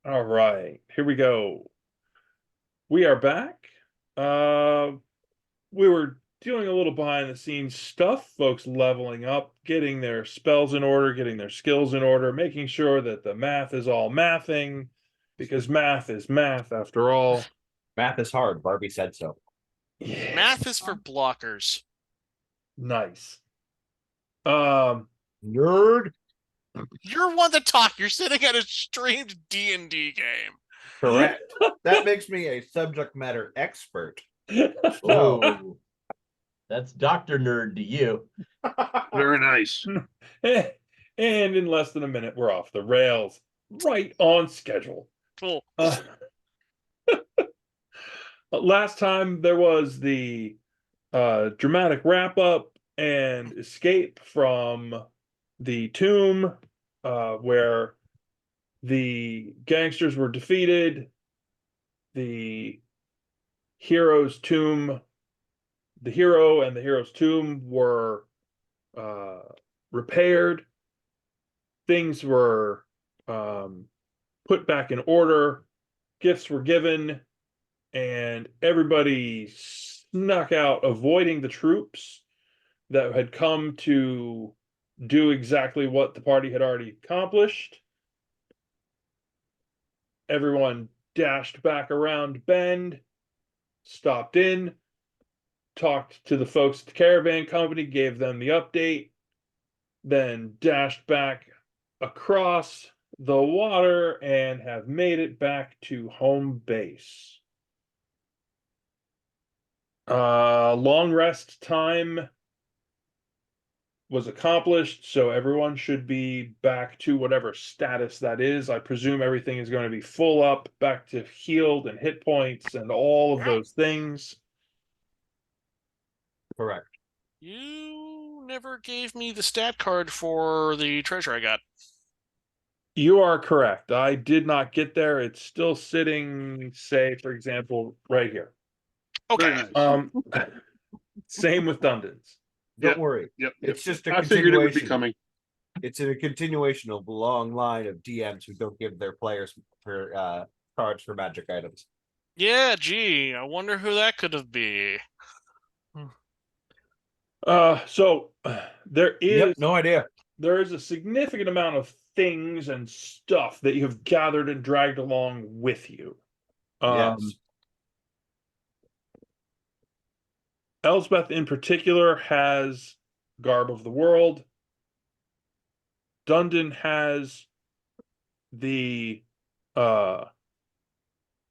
All right, here we go. We are back. Uh, we were doing a little behind the scenes stuff, folks leveling up, getting their spells in order, getting their skills in order, making sure that the math is all mathing, because math is math after all. Math is hard. Barbie said so. Yeah, Math is for blockers. nice. Um, Nerd. You're one to talk. You're sitting at a streamed D&D game. Correct. That makes me a subject matter expert. Oh, that's Dr. Nerd to you. Very nice. and in less than a minute, we're off the rails, right on schedule. Cool. Last time there was the dramatic wrap up and escape from the tomb, where the gangsters were defeated. The hero's tomb, the hero and the hero's tomb were repaired. Things were put back in order. Gifts were given, and everybody snuck out, avoiding the troops that had come to do exactly what the party had already accomplished. Everyone dashed back around Bend, stopped in, talked to the folks at the caravan company, gave them the update, then dashed back across the water and have made it back to home base. Long rest time was accomplished, so everyone should be back to whatever status that is. I presume everything is going to be full up, back to healed and hit points and all of those things. Correct. You never gave me the stat card for the treasure I got. You are correct. I did not get there. It's still sitting, say, for example, right here. Okay. Very nice. Same with Dundon's. Don't Yep. worry. Yep. It's just a I figured it would be continuation. coming. It's a continuation of a long line of DMs who don't give their players for cards for magic items. Yeah, gee, I wonder who that could have been. So there is no idea. there is a significant amount of things and stuff that you have gathered and dragged along with you. Yes. Elsbeth in particular has Garb of the World. Dundon has the Garb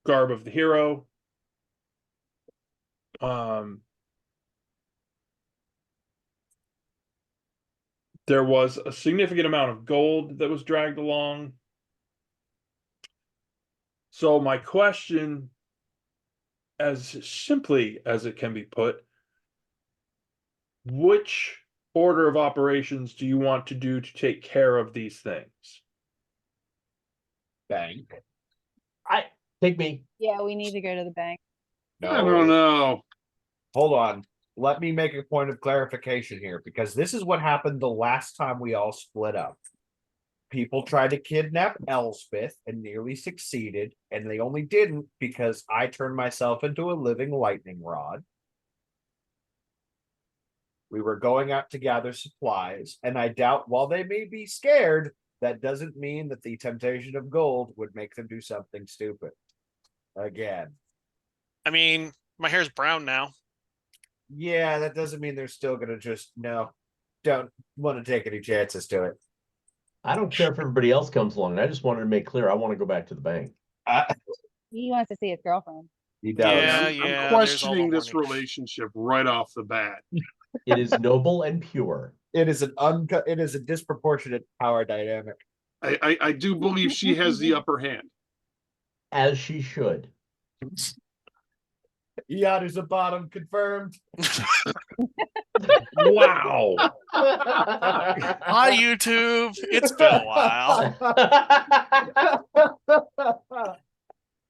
of the Hero. There was a significant amount of gold that was dragged along. So my question, as simply as it can be put, which order of operations do you want to do to take care of these things? Bank. Take me. Yeah, we need to go to the bank. No. I don't know. Hold on. Let me make a point of clarification here, because this is what happened the last time we all split up. People tried to kidnap Elspeth and nearly succeeded, and they only didn't because I turned myself into a living lightning rod. We were going out to gather supplies, and I doubt, while they may be scared, that doesn't mean that the temptation of gold would make them do something stupid. Again. I mean, my hair's brown now. Yeah, that doesn't mean they're still gonna just don't want to take any chances to it. I don't care if everybody else comes along. I just wanted to make clear I want to go back to the bank. He wants to see his girlfriend. He does. Yeah, I'm there's all questioning the this horny. relationship right off the bat. It is noble and pure. It is it is a disproportionate power dynamic. I do believe she has the upper hand. As she should. Yadu's a bottom confirmed. Wow. Hi, YouTube. It's been a while.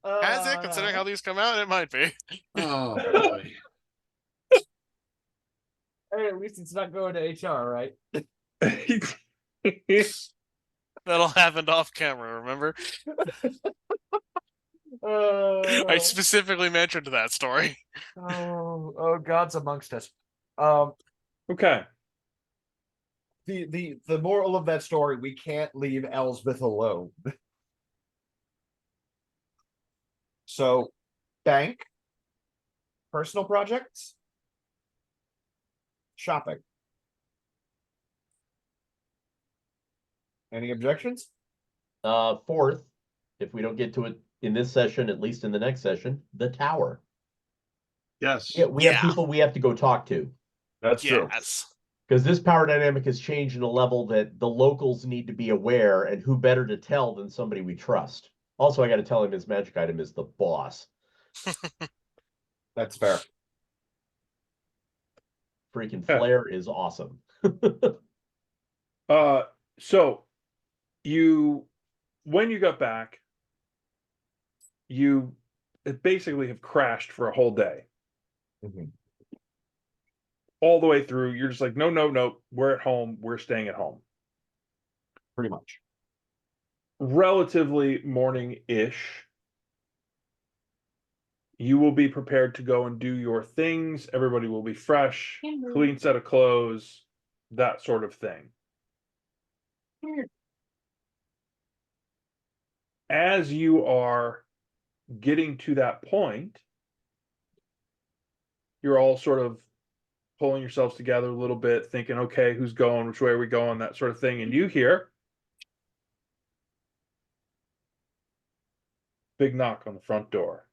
Has it? Considering how these come out, it might be. Oh boy. Hey, at least it's not going to HR, right? That all happened off camera, remember? I specifically mentioned that story. Oh, God's amongst us. Okay. The moral of that story: we can't leave Elsbeth alone. So, bank, personal projects, shopping. Any objections? Fourth, if we don't get to it in this session, at least in the next session, the tower. Yes. Yeah, we have people we have to go talk to. That's true. Yes. Because this power dynamic has changed in a level that the locals need to be aware, and who better to tell than somebody we trust. Also, I got to tell him his magic item is the boss. That's fair. Freaking Yeah. flare is awesome. So when you got back, you basically have crashed for a whole day. Mhm. All the way through, you're just like, no, we're at home, we're staying at home. Pretty much. Relatively morning-ish, you will be prepared to go and do your things. Everybody will be fresh, clean set of clothes, that sort of thing. As you are getting to that point, you're all sort of pulling yourselves together a little bit, thinking, okay, who's going, which way are we going, that sort of thing. And you hear big knock on the front door.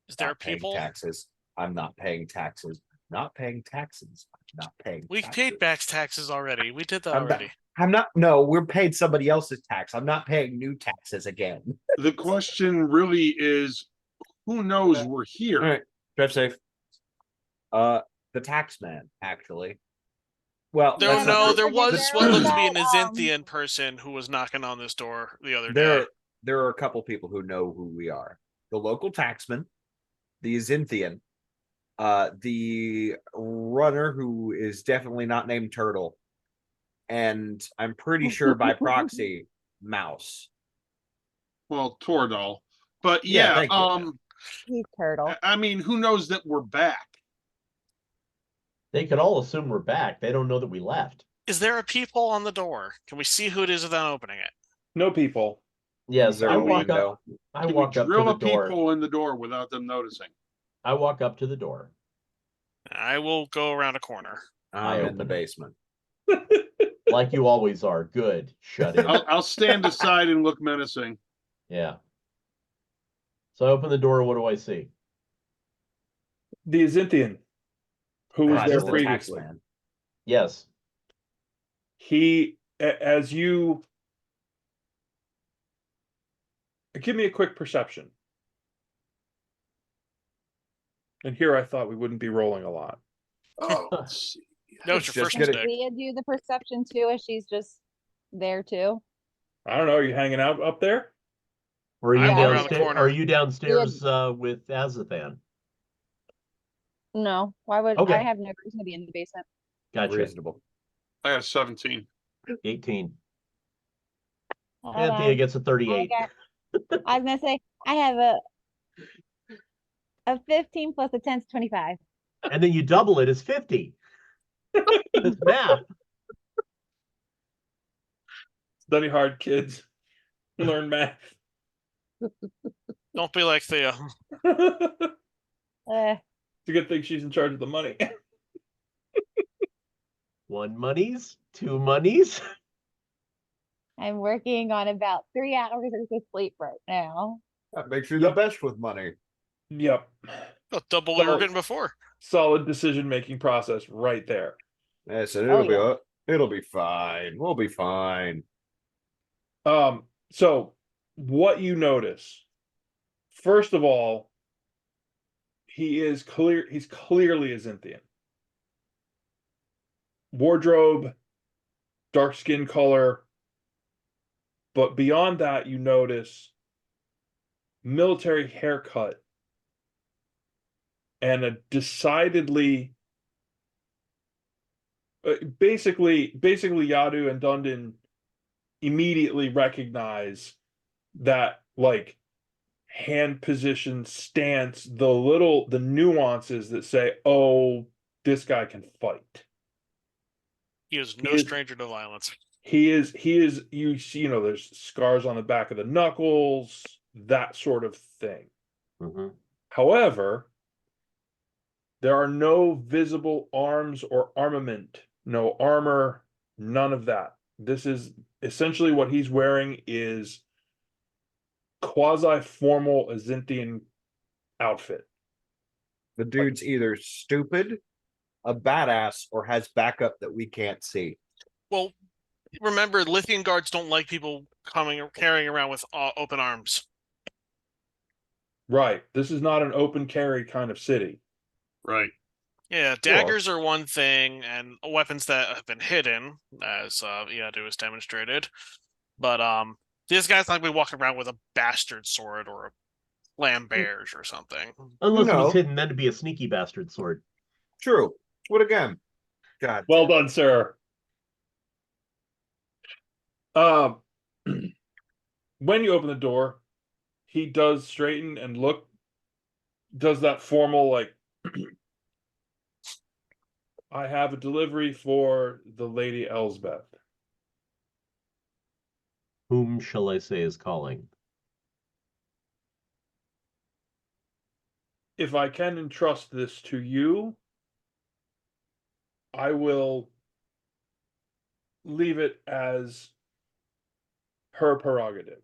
Is there Not paying people? taxes. I'm not paying taxes. Not paying taxes. I'm not paying. We taxes. paid back taxes already. We did that I'm already. I'm not. No, we're paid somebody else's tax. I'm not paying new taxes again. The question really is, who knows we're here? All right, drive safe. The tax man, actually. Well, There, that's not no, true. there was There what was looked to be an that, Azinthian person who was knocking on this door the other There, day. there are a couple people who know who we are. The local taxman, the Azinthian, the runner who is definitely not named Turtle, and I'm pretty sure by proxy, Mouse. Well, Tordal. But Yeah, yeah, thank you. he's turtle. I mean, who knows that we're back? They could all assume we're back. They don't know that we left. Is there a peephole on the door? Can we see who it is without opening it? No people. Yes, Is there I a walk up. window? I Can we walk up to drill the a door. peephole in the door without them noticing? I walk up to the door. I will go around a corner. I'm in open the it. basement. Like you always are. Good. Shut in. I'll stand aside and look menacing. Yeah. So I open the door. What do I see? The Azinthian, who was Ah, there just the tax previously. man. Yes. As you give me a quick perception. And here I thought we wouldn't be rolling a lot. Oh, let's see. No, it's your Just first get it. mistake. Leah do the perception too, as she's just there too. I don't know. Are you hanging out up there? Or are you I went around the downstairs? corner. Are you downstairs with Azathan? No, why would Okay. I have no reason to be in the basement? Gotcha. Reasonable. I got a 17. 18. Hold Anthea on. gets a 38. I was gonna say I have a 15 plus a 10 is 25. And then you double it, it's 50. It's math. Study hard, kids. Learn math. Don't be like Thea. It's Uh, a good thing she's in charge of the money. 1 monies, 2 monies. I'm working on about 3 hours of sleep right now. That makes you Yep. the best with money. Yep. Oh, double what you were Solid. getting before. Solid decision-making process right there. Yeah, so Oh, it'll be fine. We'll be fine. So what you notice, first of all, he's clearly a Zinthian. Wardrobe, dark skin color, but beyond that, you notice military haircut and a decidedly basically Yadu and Dundon immediately recognize that, like, hand position, stance, the nuances that say, oh, this guy can fight. He is no stranger to violence. He is you see, there's scars on the back of the knuckles, that sort of thing. Mm-hmm. However, there are no visible arms or armament, no armor, none of that. This is essentially what he's wearing is quasi-formal Azinthian outfit. The dude's either stupid, a badass, or has backup that we can't see. Well, remember, Lithium guards don't like people carrying around with open arms. Right. This is not an open carry kind of city. Right. Yeah, daggers are one thing, and weapons that have been hidden, as Yadu has demonstrated. But this guy's not going to be walking around with a bastard sword or a flamberge or something. Unless it No. was hidden, then to be a sneaky bastard sword. True. What again? God. Well done, sir. When you open the door, he does straighten and look, does that formal, like, I have a delivery for the Lady Elsbeth. Whom shall I say is calling? If I can entrust this to you, I will leave it as her prerogative.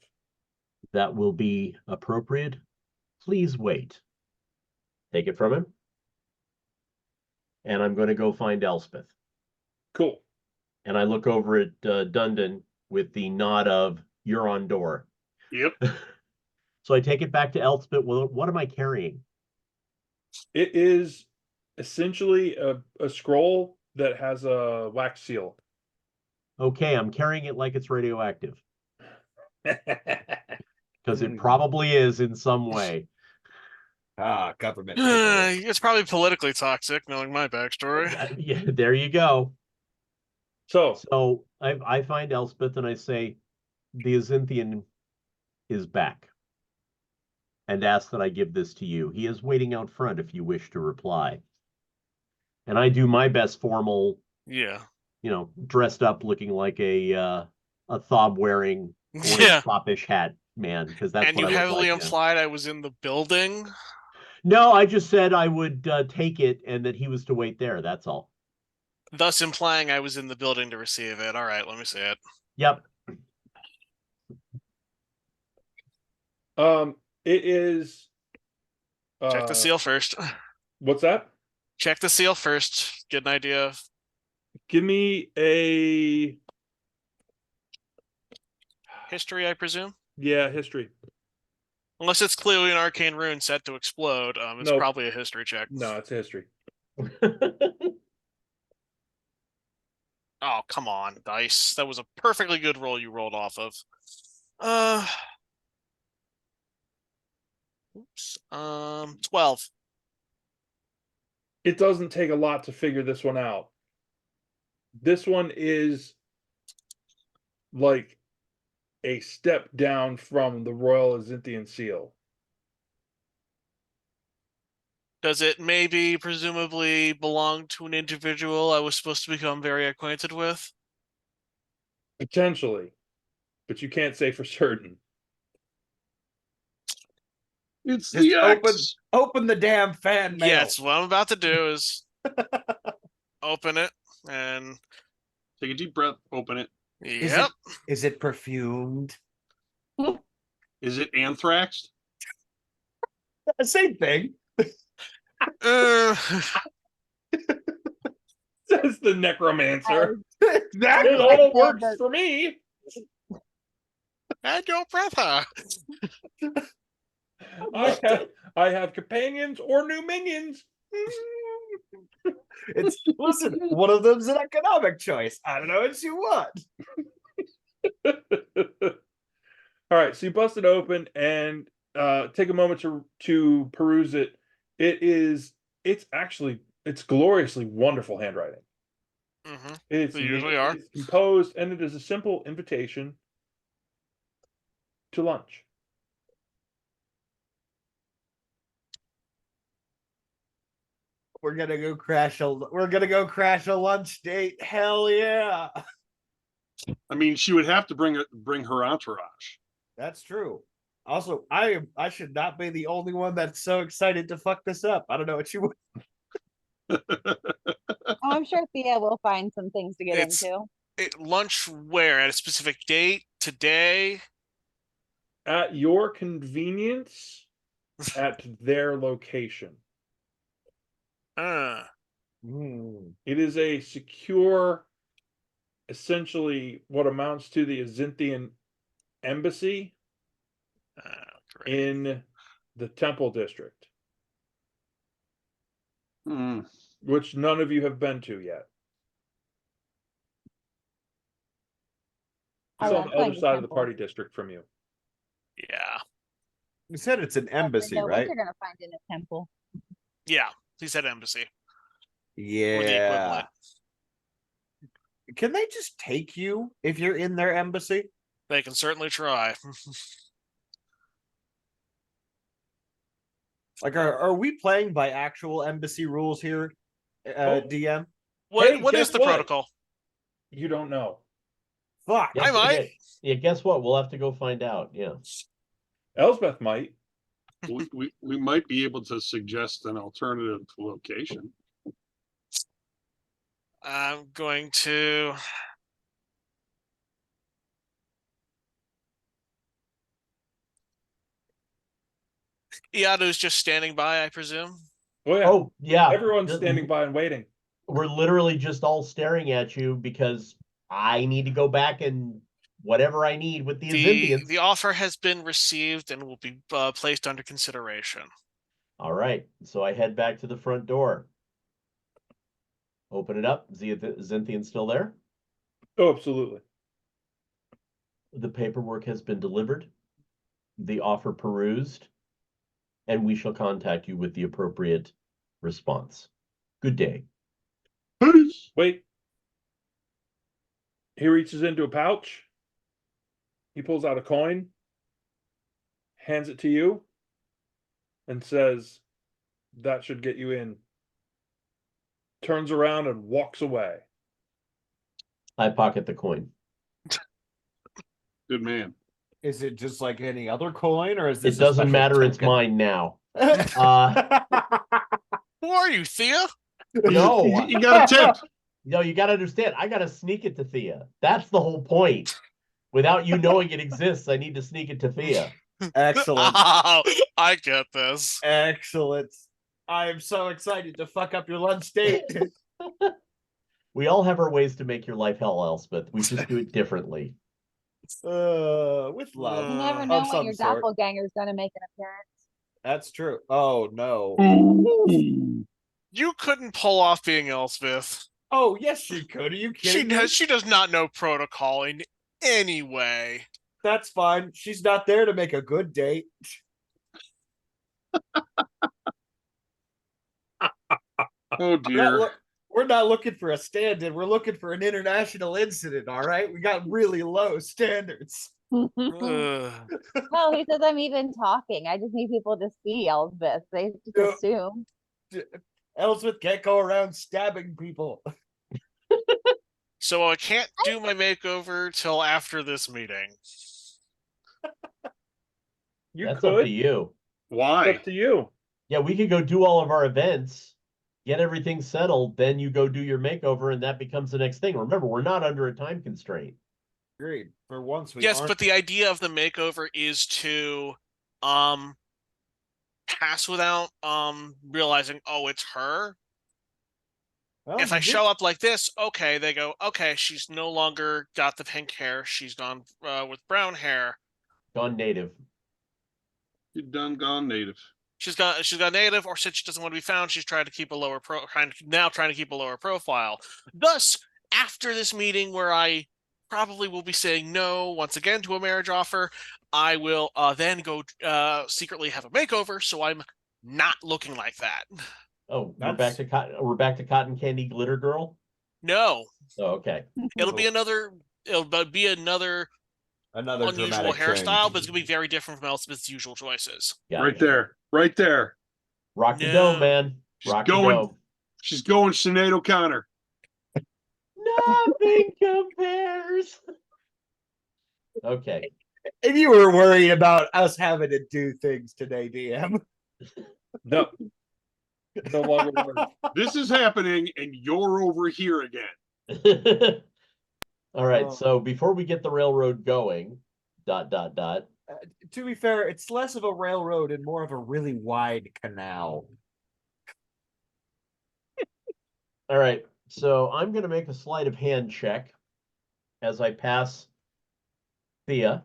That will be appropriate. Please wait. Take it from him. And I'm going to go find Elspeth. Cool. And I look over at Dundon with the nod of, you're on door. Yep. So I take it back to Elspeth. Well, what am I carrying? It is essentially a scroll that has a wax seal. Okay, I'm carrying it like it's radioactive. Because it Hmm. probably is in some way. Government. It's probably politically toxic, knowing my backstory. Yeah, there you go. So So I find Elspeth and I say, the Azinthian is back. And ask that I give this to you. He is waiting out front if you wish to reply. And I do my best formal, Yeah. Dressed up looking like a thob wearing Yeah. foppish hat man, because that's And what you I look heavily like now. implied I was in the building. No, I just said I would take it and that he was to wait there. That's all. Thus implying I was in the building to receive it. All right, let me see it. Yep. it is Check the seal first. What's that? Check the seal first. Get an idea of. Give me a History, I presume? history. Unless it's clearly an arcane rune set to explode, it's Nope. probably a history check. No, it's a history. Oh, come on, dice. That was a perfectly good roll you rolled off of. Oops. 12. It doesn't take a lot to figure this one out. This one is like a step down from the Royal Azinthian seal. Does it maybe presumably belong to an individual I was supposed to become very acquainted with? Potentially, but you can't say for certain. It's Just the X. open the damn fan mail. Yeah, it's what I'm about to do is open it and Take a deep breath. Open it. yep. Is it perfumed? Is it anthraxed? Same thing. Uh, Says the necromancer. Exactly. It all works for me. add your breath, huh? I have companions or new minions. Listen, one of them's an economic choice. I don't know what you want. All right, so you bust it open and take a moment to peruse it. It's gloriously wonderful handwriting. It's They usually are. it's composed, and it is a simple invitation to lunch. We're gonna go crash a lunch date. Hell yeah. I mean, she would have to bring her entourage. That's true. Also, I should not be the only one that's so excited to fuck this up. I don't know what you would. Oh, I'm sure Thea will find some things to get It's- into. Lunch where? At a specific date? Today? At your convenience, at their location. It is a secure, essentially what amounts to the Azinthian embassy Great. in the Temple District, Hmm. which none of you have been to yet. It's Oh, on I'm the going other to side of the Temple. party district from you. Yeah. You said it's an embassy, Know right? What you're gonna find in a temple. Yeah. He said embassy. Or the Yeah. equivalent. Can they just take you if you're in their embassy? They can certainly try. Like, are we playing by actual embassy rules here, DM? What Hey, is guess the what? protocol? You don't know. Fuck. I might. Yeah, guess what? We'll have to go find out. Yeah. Elsbeth might. We might be able to suggest an alternative location. I'm going to Iado's just standing by, I presume. Oh yeah. Oh, yeah. Everyone's standing by and waiting. We're literally just all staring at you because I need to go back and whatever I need with the Azinthians. The offer has been received and will be placed under consideration. All right. So I head back to the front door. Open it up. Is the Azinthian still there? Oh, absolutely. The paperwork has been delivered, the offer perused, and we shall contact you with the appropriate response. Good day. Wait. He reaches into a pouch. He pulls out a coin, hands it to you, and says, "That should get you in." Turns around and walks away. I pocket the coin. Good man. Is it just like any other coin, or is this It doesn't a special matter. It's token? mine now. Who are you, Thea? No, You got a tip. no, you got to understand. I got to sneak it to Thea. That's the whole point. Without you knowing it exists, I need to sneak it to Thea. Excellent. Oh, I get this. Excellent. I am so excited to fuck up your lunch date. We all have our ways to make your life hell, Elspeth. We just do it differently. With love. You never Of know when some your sort. doppelganger's gonna make an appearance. That's true. Oh no. Ooh. You couldn't pull off being Elspeth. Oh yes, she could. Are you kidding me? She does not know protocol in any way. That's fine. She's not there to make a good date. Oh dear. We're not looking for a stand-in. We're looking for an international incident. All right, we got really low standards. Ugh. No, he says I'm even talking. I just need people to see Elspeth. They just Yeah. assume. Elspeth can't go around stabbing people. So I can't do my makeover till after this meeting. You That's could. up to you. Why? Up to you. Yeah, we could go do all of our events, get everything settled, then you go do your makeover, and that becomes the next thing. Remember, we're not under a time constraint. Agreed. For once, we Yes, aren't. but the idea of the makeover is to pass without realizing, oh, it's her. Well, If you I did- show up like this, okay, they go, okay, she's no longer got the pink hair, she's gone with brown hair. Gone native. You done gone native. She's got native, or since she doesn't want to be found, she's trying to keep a lower trying to keep a lower profile. Thus, after this meeting where I probably will be saying no once again to a marriage offer, I will then go secretly have a makeover, so I'm not looking like that. Oh, That's- we're back to cotton candy glitter girl. No, Oh, okay. it'll be another. Be another Another unusual dramatic hairstyle, change. but it's gonna be very different from Elspeth's usual choices. Right Gotcha. there. Right there. Rock the No. dome, man. She's Rock the going. dome. She's going Sinead O'Connor. Nothing compares. Okay. And you were worried about us having to do things today, DM. No. No longer worried. This is happening, and you're over here again. All right. Oh. So before we get the railroad going, ... To be fair, it's less of a railroad and more of a really wide canal. All right. So I'm going to make a sleight of hand check as I pass Thea.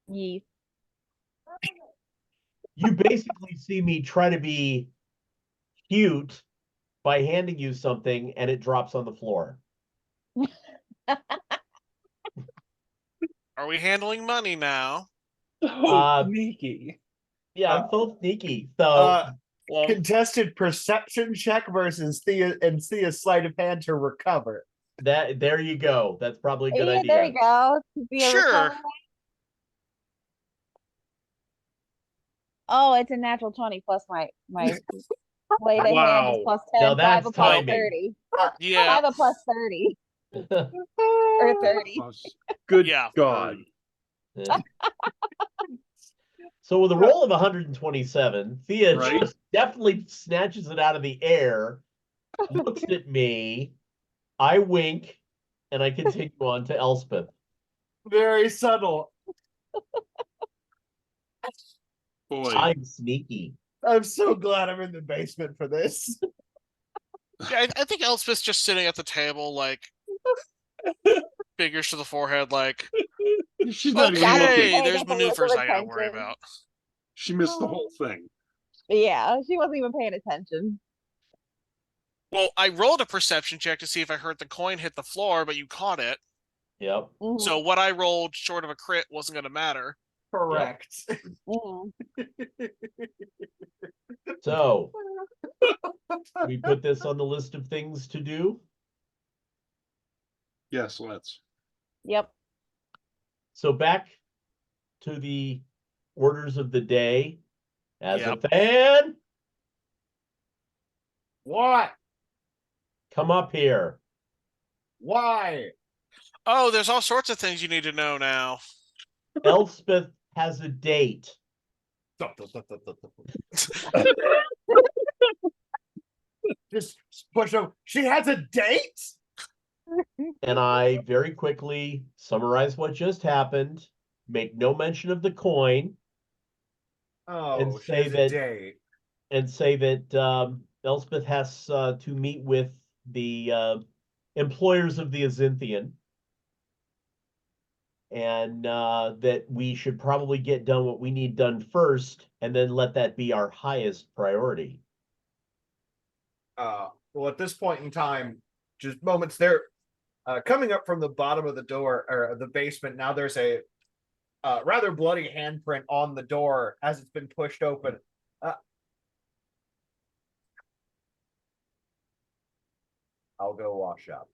Yeast. You basically see me try to be cute by handing you something and it drops on the floor. Are we handling money now? Oh, sneaky. Yeah, I'm so sneaky. So Well, Contested perception check versus Thea's sleight of hand to recover. there you go. That's probably a good Yeah, idea. there you go. Be a Sure. recovery. Oh, it's a natural 20 plus my sleight of hand is Wow. plus Now 10, so I have that's a plus timing. 30. I Yeah. have a plus 30 or 30. good Yeah. God. So with a roll of 127, Thea Right. just definitely snatches it out of the air, looks at me, I wink, and I continue on to Elspeth. Very subtle. Boy. I'm sneaky. I'm so glad I'm in the basement for this. Yeah, I think Elspeth's just sitting at the table, like fingers to the forehead, like, She's not even Gotta looking. okay, pay there's the local maneuvers I gotta worry attention. about. She missed the whole thing. Yeah, she wasn't even paying attention. Well, I rolled a perception check to see if I heard the coin hit the floor, but you caught it. Yep. Mhm, So what I rolled short of a crit wasn't going to matter. Correct. mhm. So we put this on the list of things to do. Yes, let's. Yep. So back to the orders of the day. As Yep. a fan, What? come up here. Why? Oh, there's all sorts of things you need to know now. Elspeth has a date. Just push them. She has a date? And I very quickly summarize what just happened, make no mention of the coin, Oh, And she say has a that- date. and say that Elspeth has to meet with the employers of the Azinthian, and that we should probably get done what we need done first, and then let that be our highest priority. Well, at this point in time, just moments there, coming up from the bottom of the door or the basement. Now there's a rather bloody handprint on the door as it's been pushed open. I'll go wash up.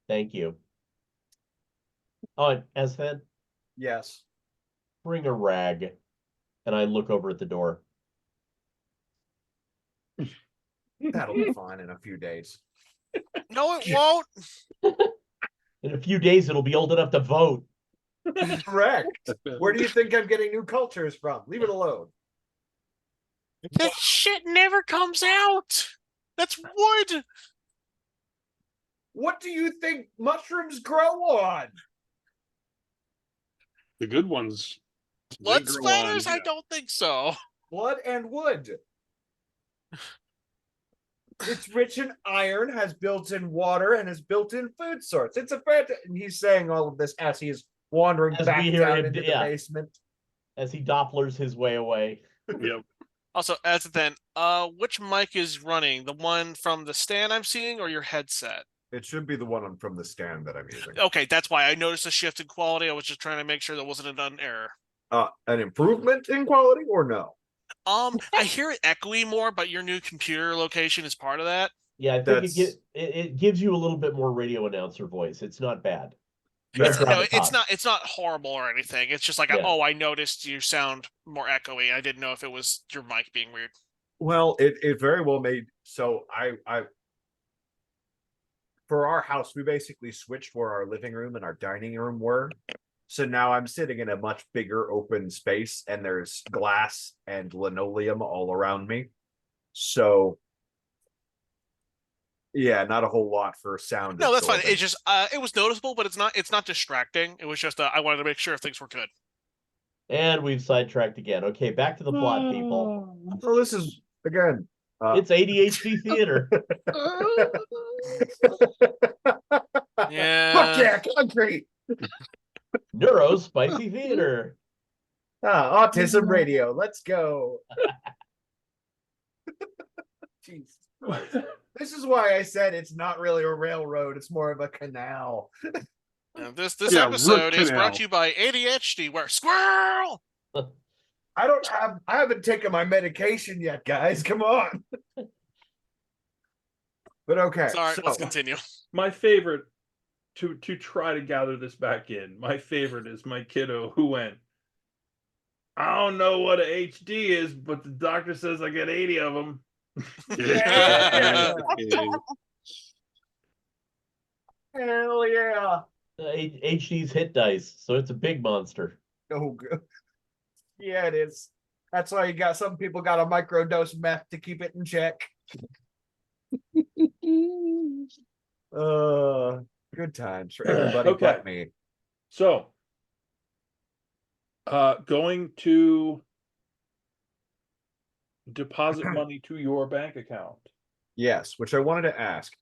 Thank you. Oh, and Esfed, Yes. bring a rag. And I look over at the door. That'll be fine in a few days. No, it won't. In a few days, it'll be old enough to vote. Correct. Where do you think I'm getting new cultures from? Leave it alone. That shit never comes out. That's wood. What do you think mushrooms grow on? The good ones. they Blood grow splatters? on- I don't think so. Blood and wood. It's rich in iron, has built-in water, and has built-in food source. It's a and he's saying all of this as he is wandering As back we hear down him, into the yeah. basement. As he Dopplers his way away. Yep. Also, as then, which mic is running? The one from the stand I'm seeing, or your headset? It should be the one from the stand that I'm using. Okay, that's why I noticed a shift in quality. I was just trying to make sure there wasn't an error. An improvement in quality or no? I hear it echoey more, but your new computer location is part of that. Yeah, I think That's- it gives you a little bit more radio announcer voice. It's not bad. You It's, have to no, have it it's talk. not. It's not horrible or anything. It's just like, Yeah. oh, I noticed you sound more echoey. I didn't know if it was your mic being weird. Well, it very well made. So I for our house, we basically switched where our living room and our dining room were. So now I'm sitting in a much bigger open space, and there's glass and linoleum all around me. So yeah, not a whole lot for sound. No, that's fine. absorbing. It just it was noticeable, but it's not distracting. It was just I wanted to make sure if things were good. And we've sidetracked again. Okay, back to the plot, people. Well, this is again. It's ADHD theater. Yeah. Fuck yeah, concrete. Neuro spicy theater. Autism radio. Let's go. Jeez. This is why I said it's not really a railroad, it's more of a canal. This Yeah, episode root is brought canal. to you by ADHD, where squirrel. I haven't taken my medication yet, guys. Come on. But okay. Sorry, so- let's continue. My favorite, to try to gather this back in, my favorite is my kiddo who went, I don't know what a HD is, but the doctor says I get 80 of them. Yeah. Hell yeah. HD's hit dice, so it's a big monster. Oh, good. Yeah, it is. That's why you got some people got a microdose meth to keep it in check. Good times for everybody Okay. but me. So, going to deposit money to your bank account. Yes, which I wanted to ask.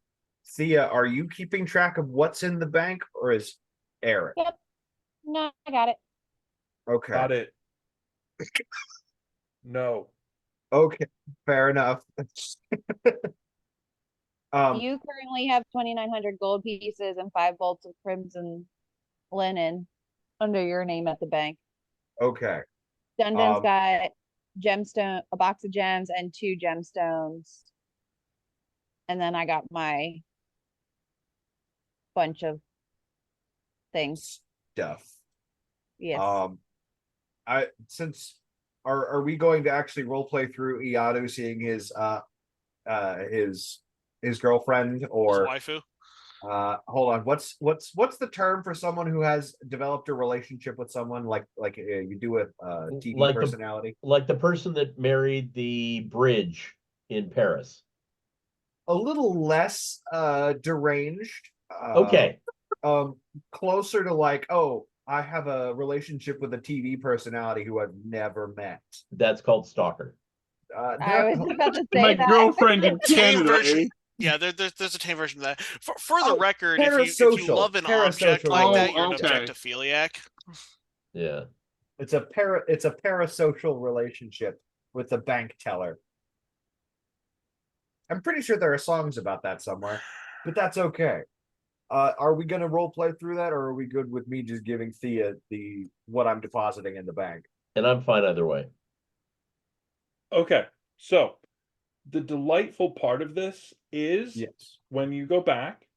Thea, are you keeping track of what's in the bank, or is Eric? Yep. No, I got it. Okay. Got it. No. Okay, fair enough. You currently have 2,900 gold pieces and 5 bolts of crimson linen under your name at the bank. Okay. Dundon's got a box of gems and 2 gemstones. And then I got my bunch of things. Stuff. Yes. Are we going to actually role play through Iadu seeing his girlfriend, or Waifu. hold on, what's the term for someone who has developed a relationship with someone like you do with TV Like the- personality? Like the person that married the bridge in Paris. A little less deranged. Okay. Closer to like, oh, I have a relationship with a TV personality who I've never met. That's called stalker. I was about to say My that. girlfriend in Tame Canada. version. Eh? Yeah, there's a tame version of that. For the Oh, record, if you parasocial. love an object Parasocial. like that, Oh, you're an okay. objectophiliac. Yeah. It's a parasocial relationship with the bank teller. I'm pretty sure there are songs about that somewhere, but that's okay. Are we gonna role play through that, or are we good with me just giving Thea what I'm depositing in the bank? And I'm fine either way. Okay. So, the delightful part of this is Yes. when you go back,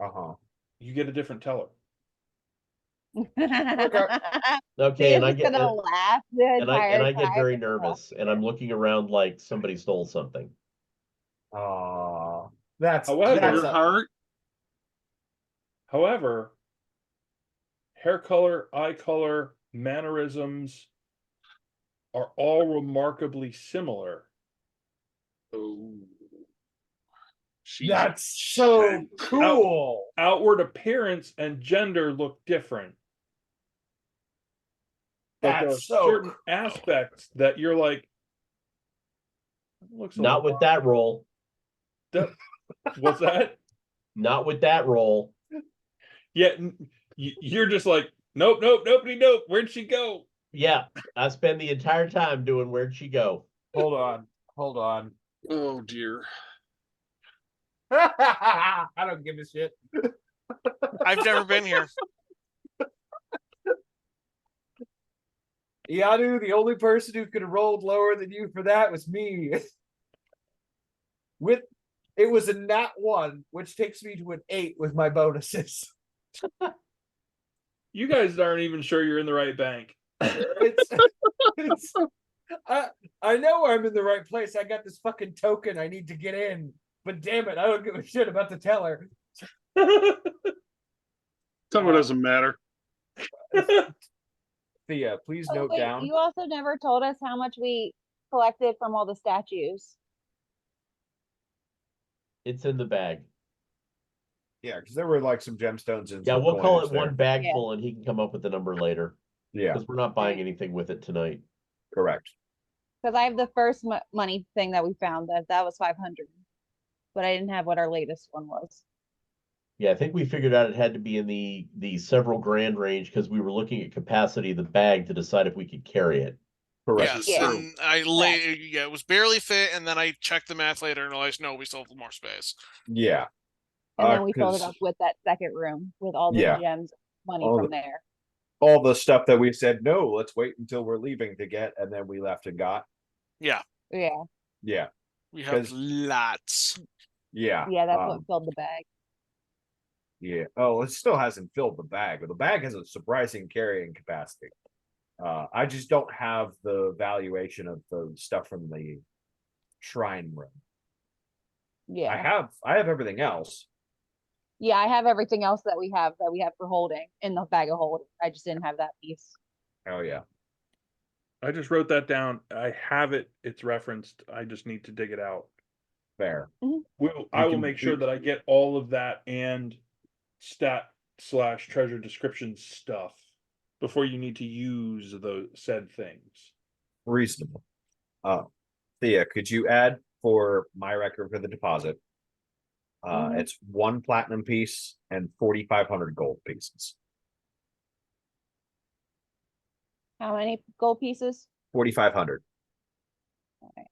Uh-huh. you get a different teller. Okay, and I He's get gonna laugh the and entire I get time very and nervous, watch and it. I'm looking around like somebody stole something. That's However- that's Your heart. However, hair color, eye color, mannerisms are all remarkably similar. Oh. She's that's so shit. cool. Outward appearance and gender look different. But there are That's so certain cool. aspects that you're like, looks a Not little with that roll. What's that? Not with that roll. Yeah, you're just like, nope, nobody, nope. Where'd she go? Yeah, I spend the entire time doing where'd she go? Hold on. Oh dear. I don't give a shit. I've never been here. Ianu, the only person who could have rolled lower than you for that was me. With It was a nat 1, which takes me to an 8 with my bonuses. You guys aren't even sure you're in the right bank. It's, it's I know I'm in the right place. I got this fucking token I need to get in, but damn it, I don't give a shit about the teller. Tell me it doesn't matter. Thea, please Oh, note wait, down. you also never told us how much we collected from all the statues. It's in the bag. Yeah, because there were like some gemstones and Yeah, some we'll call coinage it there. one bag Yeah. full, and he can come up with the number later. Yeah, Because we're not buying anything with it tonight. correct. Because I have the first money thing that we found that was 500, but I didn't have what our latest one was. Yeah, I think we figured out it had to be in the several grand range because we were looking at capacity of the bag to decide if we could carry it. Correct. Yes, Yeah. and it was barely fit, and then I checked the math later and realized no, we still have more space. Yeah. And then we filled it 'Cause up with that second room with all the Yeah. gems, money All from the- there. all the stuff that we said, no, let's wait until we're leaving to get, and then we left and got. Yeah, Yeah, Yeah. we have 'Cause- lots. Yeah. yeah, that's what filled the bag. Yeah. Oh, it still hasn't filled the bag, but the bag has a surprising carrying capacity. I just don't have the valuation of the stuff from the shrine room. Yeah, I have everything else. yeah, I have everything else that we have for holding in the bag of holding. I just didn't have that piece. Oh yeah. I just wrote that down. I have it. It's referenced. I just need to dig it out. Fair. I will can- make sure that I get all of that and stat/treasure description stuff before you need to use those said things. Reasonable. Thea, could you add for my record for the deposit? Mhm. It's 1 platinum piece and 4,500 gold pieces. How many gold pieces? 4,500. Okay.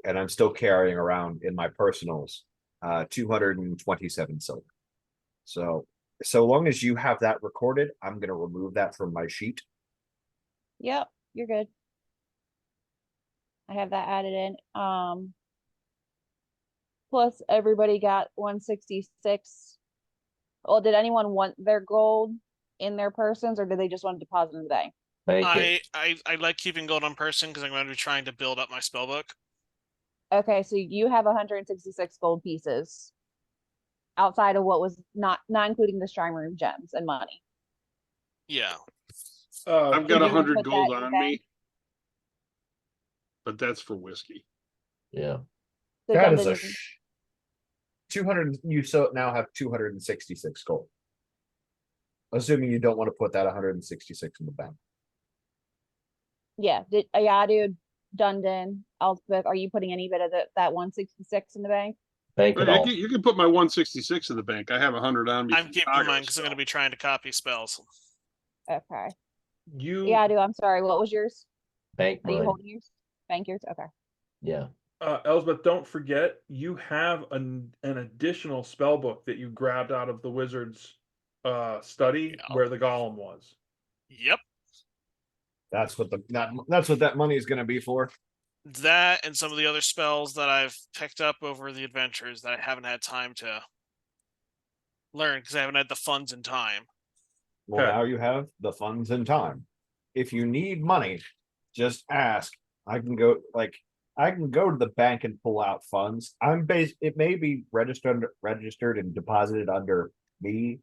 And I'm still carrying around in my personals 227 silver. So long as you have that recorded, I'm gonna remove that from my sheet. Yep, you're good. I have that added in. Plus everybody got 166. Well, did anyone want their gold in their persons or did they just want to deposit in the bank? Bank it. I like keeping gold on person because I'm going to be trying to build up my spell book. Okay, so you have 166 gold pieces outside of what was not including the shrine room gems and money. Yeah, I've Did got you 100 put that gold in the on bank? me, but that's for whiskey. Yeah. So That is Dundon a isn't- 200. You so now have 266 gold. Assuming you don't want to put that 166 in the bank. yeah. Did Ayadu, Dundon, Elspeth, are you putting any bit of that 166 in the bank? Bank it all. You can put my 166 in the bank. I have 100 on me. I'm from keeping Chicago, mine because I'm so. going to be trying to copy spells. Okay. You Ayadu, I'm sorry, what was yours? Bank Are you mine. holding yours? Bank yours? Okay. Yeah. Elsbeth, don't forget you have an additional spell book that you grabbed out of the wizard's study Yeah. where the golem was. Yep, That's what that money is going to be for. that and some of the other spells that I've picked up over the adventures that I haven't had time to learn because I haven't had the funds and time. Well, Okay. now you have the funds and time. If you need money, just ask. I can go to the bank and pull out funds. It may be registered and deposited under me,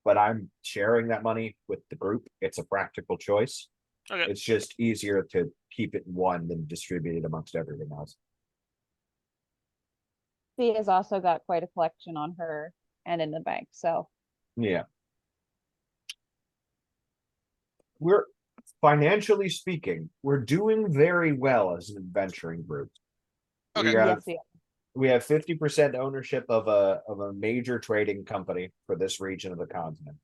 but I'm sharing that money with the group. It's a practical choice. Okay. It's just easier to keep it in one than distribute it amongst everything else. She has also got quite a collection on her and in the bank. So Yeah. We're financially speaking, we're doing very well as an adventuring group. Okay. yes, yeah. We have 50% ownership of a major trading company for this region of the continent.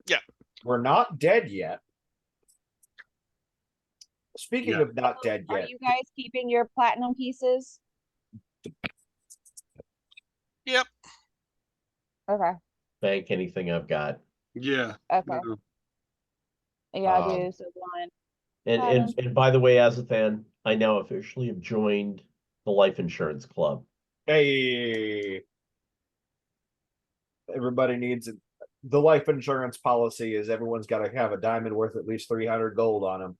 Yeah. We're not dead yet. Speaking Yeah. of not dead Are yet, you guys keeping your platinum pieces? Yep. Okay. Bank anything I've got. Yeah. Okay. uh, Yeah, I Um, do. So one. And by the way, as a fan, I now officially have joined the life insurance club. Hey, everybody needs it. The life insurance policy is everyone's got to have a diamond worth at least 300 gold on them,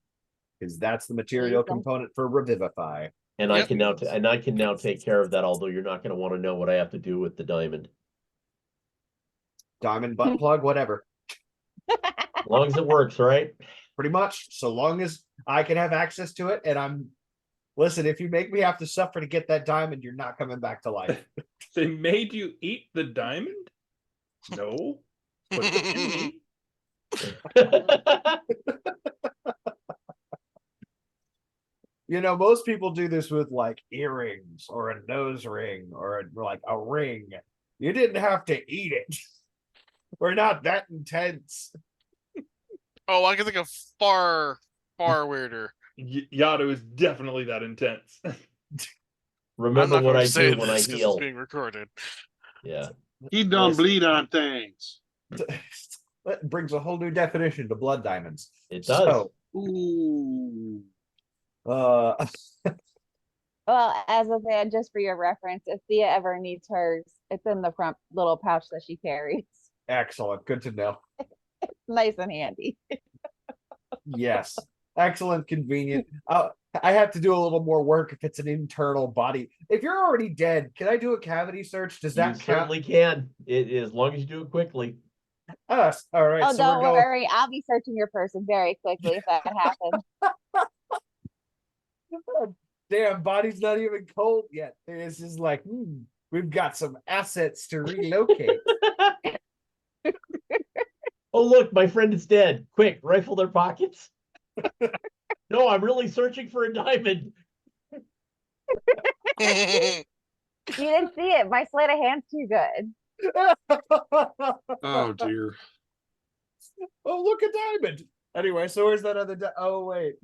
because that's the material Awesome. component for Revivify. And I Yep. can now I can now take care of that, although you're not going to want to know what I have to do with the diamond. Diamond butt plug, whatever. As long as it works, right? Pretty much, so long as I can have access to it, and I'm listen, if you make me have to suffer to get that diamond, you're not coming back to life. They made you eat the diamond? No. But it can be. You know, most people do this with like earrings or a nose ring or like a ring. You didn't have to eat it. We're not that intense. Oh, I can think of far weirder. Yadu is definitely that intense. I'm Remember not what going I to say do when I this because heal. it's being recorded. Yeah. He don't Listen. bleed on things. That brings a whole new definition to blood diamonds. It does. So, Ooh. Well, as a fan, just for your reference, if Thea ever needs hers, it's in the front little pouch that she carries. excellent. Good to know. Nice and handy. Yes. Excellent, convenient. I have to do a little more work if it's an internal body. If you're already dead, can I do a cavity search? Does You that count? certainly can. As long as you do it quickly. Us. All right. Oh, So don't we're going. worry. I'll be searching your person very quickly if that happens. Damn, body's not even cold yet. It's just like, we've got some assets to relocate. Oh, look, my friend is dead. Quick, rifle their pockets. No, I'm really searching for a diamond. You didn't see it. My sleight of hand's too good. Oh dear. Oh, look, a diamond. Anyway, so where's that other? Oh, wait.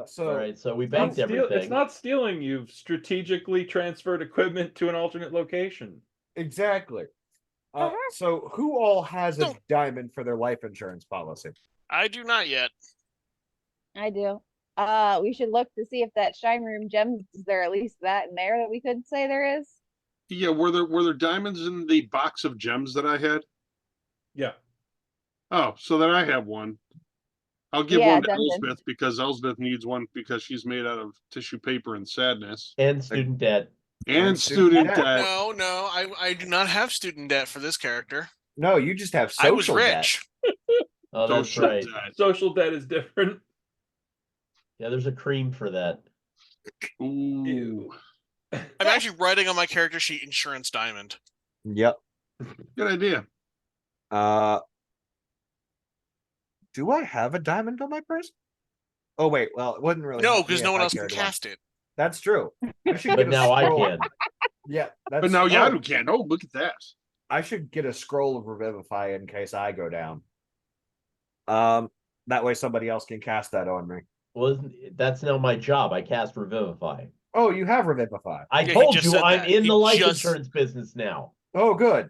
So All right, so we It's not banked everything. It's not stealing. You've strategically transferred equipment to an alternate location. exactly. So who all has a So- diamond for their life insurance policy? I do not yet. I do. We should look to see if that Shine Room gems, is there at least that in there that we could say there is? Yeah, were there diamonds in the box of gems that I had? Yeah. Oh, so then I have one. I'll give Yeah, one to Dungeon. Elspeth because Elspeth needs one because she's made out of tissue paper and sadness. And student debt. And student debt. debt. No, I do not have student debt for this character. No, you just have I was social debt. rich. Oh, that's Social right. debt. Social debt is different. Yeah, there's a cream for that. Ooh. Ew. I'm actually writing on my character sheet insurance diamond. Yep. Good idea. Do I have a diamond on my person? Oh wait, well, it wouldn't really. No, help me because if no one I else can carried one. cast it. That's true. I should But get a now I scroll. can. Yeah, that's, But now oh, Yadu can. Oh, look at that. I should get a scroll of Revivify in case I go down. That way somebody else can cast that on me. Well, that's now my job. I cast Revivify. Oh, you have Revivify. I Yeah, he told just you said I'm that. in He the life just- insurance business now. Oh, good.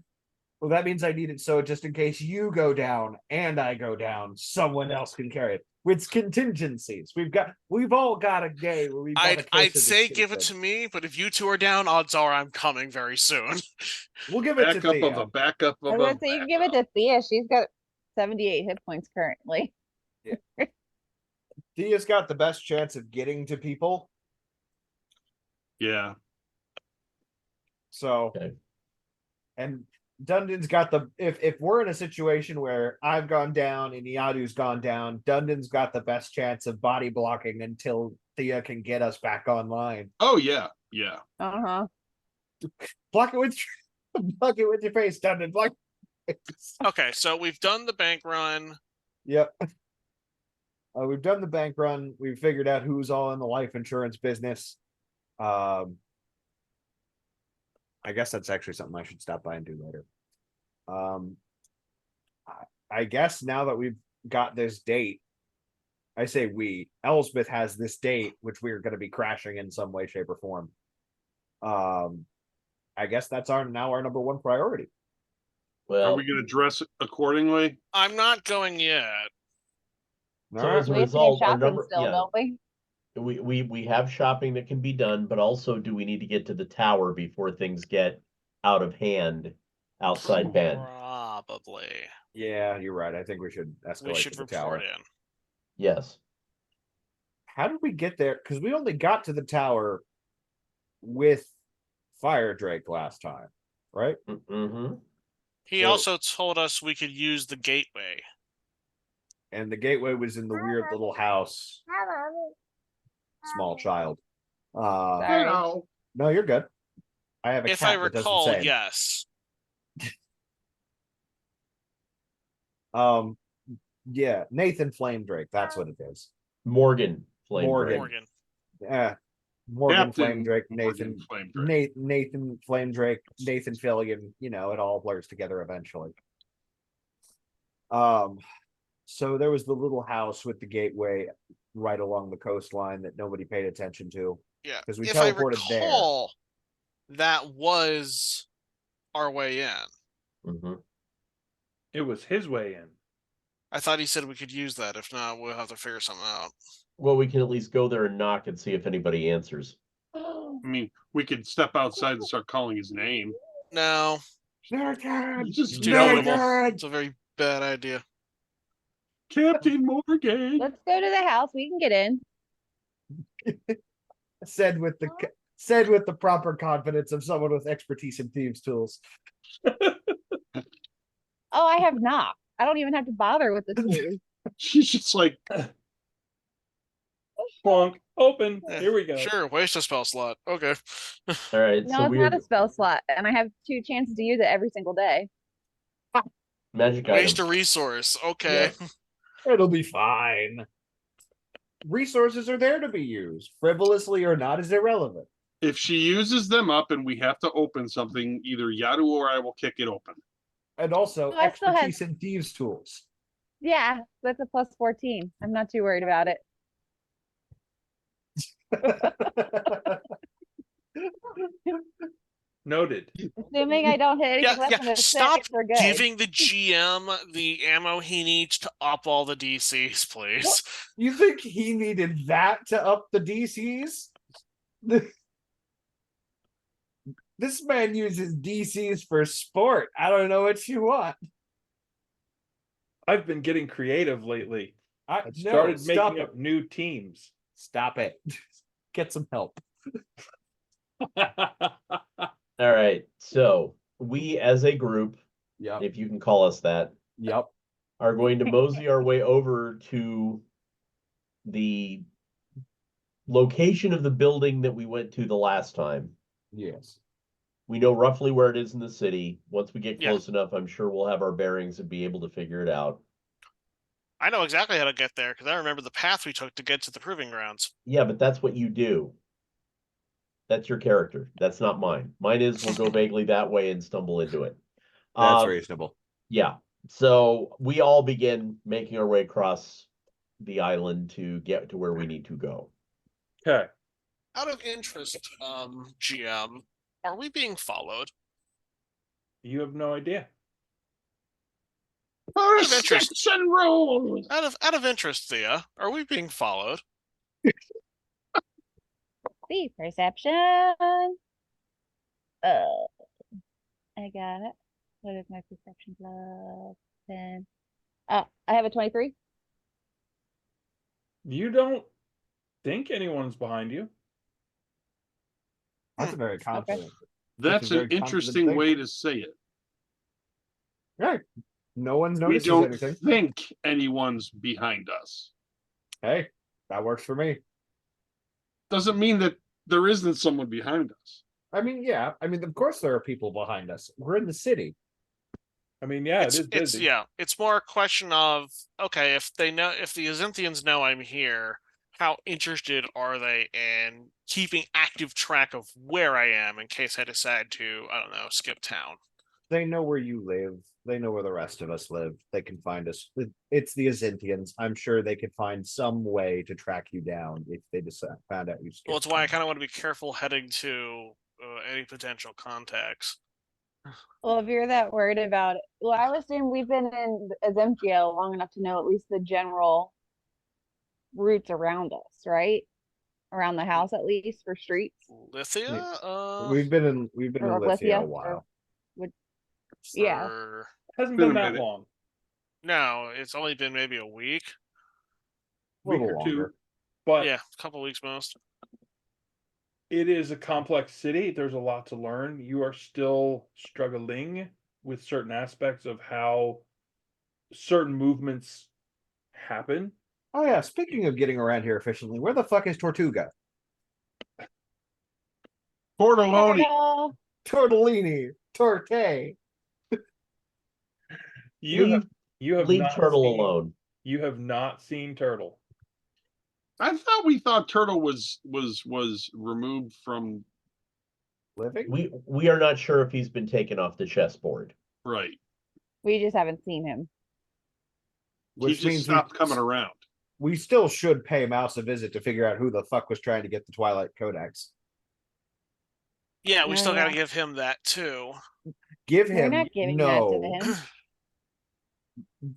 Well, that means I need it so just in case you go down and I go down, someone else can carry it. With contingencies, we've all got a game where we've got a I'd case of say the give it to stupid. me, but if you two are down, odds are I'm coming very soon. We'll give it to Backup of Thea. a backup I of was a gonna say you can give it to Thea. She's got 78 hit points currently. Thea's got the best chance of getting to people. Yeah. So, Okay. and Dundon's got the if we're in a situation where I've gone down and Iadu's gone down, Dundon's got the best chance of body blocking until Thea can get us back online. Oh yeah. Yeah. Uh-huh. Block it with block it with your face, Dundon. Block. Okay, so we've done the bank run. Yep. We've done the bank run. We've figured out who's all in the life insurance business. I guess that's actually something I should stop by and do later. I guess now that we've got this date, I say we, Elspeth has this date, which we're going to be crashing in some way, shape, or form. I guess that's our number one priority. Are Well, we going to dress accordingly? I'm not going yet. so Alright. as a We have to do result, our shopping number, still, yeah, don't we? we have shopping that can be done, but also do we need to get to the tower before things get out of hand outside Bend? Probably. Yeah, you're right. I think we should We escalate should to the tower. report in. Yes. How did we get there? Because we only got to the tower with Fire Drake last time, right? Mm-hmm. He So- also told us we could use the gateway. And the gateway was in the weird little house. Small child. Sorry. Hello. No, you're good. I have a If I cat that does the recall, same. yes. Yeah, Nathan Flame Drake. That's what it is. Morgan Flame Morgan. Drake. Morgan. Yeah, Morgan Captain Flame Drake, Morgan Nathan, Flame Drake. Nathan Flame Drake, Nathan Fillion. You know, it all blurs together eventually. So there was the little house with the gateway right along the coastline that nobody paid attention to. Yeah. 'Cause we If I teleported there. recall, that was our way in. Mm-hmm. It was his way in. I thought he said we could use that. If not, we'll have to figure something out. Well, we can at least go there and knock and see if anybody answers. I mean, we could step outside and start calling his name. No, Nathan, Just it's too notable. Nathan! It's a very bad idea. Captain Morgan. Let's go to the house. We can get in. Said with the proper confidence of someone with expertise in thieves' tools. Oh, I have not. I don't even have to bother with the tools. She's just like, Plunk. Open. Eh, Here we go. Sure, waste a spell slot. Okay. All right, No, so it's we not are a spell slot, and I have 2 chances to use it every single day. magic Waste a item. resource. Okay. It'll be fine. Resources are there to be used. Frivolously or not is irrelevant. if she uses them up and we have to open something, either Yadu or I will kick it open. And also No, I still have- expertise in thieves' tools. Yeah, that's a plus 14. I'm not too worried about it. Noted. Assuming I don't hit anything Yeah, less yeah. than a Stop 6, we're good. giving the GM the ammo he needs to up all the DCs, please. You think he needed that to up the DCs? This man uses DCs for sport. I don't know what you want. I've been getting creative lately. I No, started stop making it. up new teams. Stop it. Get some help. All right, so we as a group, Yep. if you can call us that, Yep. are going to mosey our way over to the location of the building that we went to the last time. Yes. We know roughly where it is in the city. Once we get Yeah. close enough, I'm sure we'll have our bearings and be able to figure it out. I know exactly how to get there because I remember the path we took to get to the proving grounds. Yeah, but that's what you do. That's your character. That's not mine. Mine is we'll go vaguely that way and stumble into it. Reasonable. Yeah. So we all begin making our way across the island to get to where we need to go. Okay. Out of interest, GM, are we being followed? You have no idea. Sticks and rolls. Out of interest, Thea, are we being followed? See, perception. I got it. What is my perception plus 10? I have a 23. You don't think anyone's behind you. That's a very confident. That's very an confident interesting thing. way to say it. Right. No one We notices don't anything. think anyone's behind us. Hey, that works for me. Doesn't mean that there isn't someone behind us. I mean, yeah. I mean, of course there are people behind us. We're in the city. I mean, yeah, it's it is busy. yeah, it's more a question of okay, if the Azinthians know I'm here, how interested are they in keeping active track of where I am in case I decide to, I don't know, skip town? They know where you live. They know where the rest of us live. They can find us. It's the Azinthians. I'm sure they could find some way to track you down if they found out you skipped. Well, it's why I town. kind of want to be careful heading to any potential contacts. Well, if you're that worried about it, well, I would assume we've been in as MGO long enough to know at least the general routes around us, right? Around the house, at least for streets Lithia? We've been in or Lithia a or while. would, yeah. for... Hasn't Been been a that minute. long. No, it's only been maybe a week. A Week little or two. longer. But Yeah, a couple weeks most. it is a complex city. There's a lot to learn. You are still struggling with certain aspects of how certain movements happen. Oh yeah, speaking of getting around here efficiently, where the fuck is Tortuga? Tortelloni. Turtle. Tortellini, Torte. You have Leave not Turtle seen, alone. You have not seen Turtle. I thought we thought Turtle was removed from Living? We are not sure if he's been taken off the chessboard. right. We just haven't seen him. He Which just means stopped coming around. we still should pay Mouse a visit to figure out who the fuck was trying to get the Twilight Codex. Yeah, we Oh, still got to yeah. give him that too. Give We're him not giving no that to him.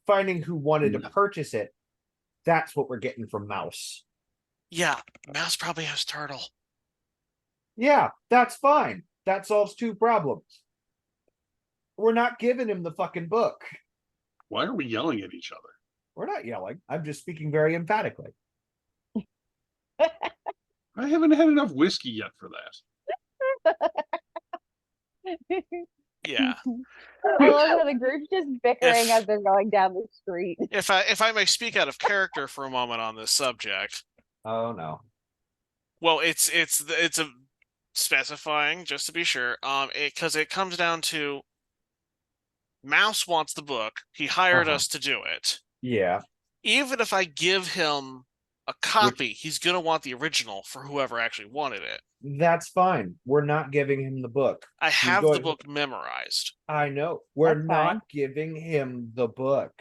finding who wanted to No. purchase it. That's what we're getting from Mouse. Yeah, Mouse probably has Turtle. Yeah, that's fine. That solves two problems. We're not giving him the fucking book. Why are we yelling at each other? We're not yelling. I'm just speaking very emphatically. I haven't had enough whiskey yet for that. Yeah. I love how the group's just bickering If- as they're going down the street. If I may speak out of character for a moment on this subject. Oh no. Well, it's a specifying just to be sure. Because it comes down to Mouse wants the book. He hired us to do it. Yeah. Even if I give him a copy, he's gonna want the original for whoever actually wanted it. That's fine. We're not giving him the book. I have the going- book memorized. I know. We're That's not fine. giving him the book.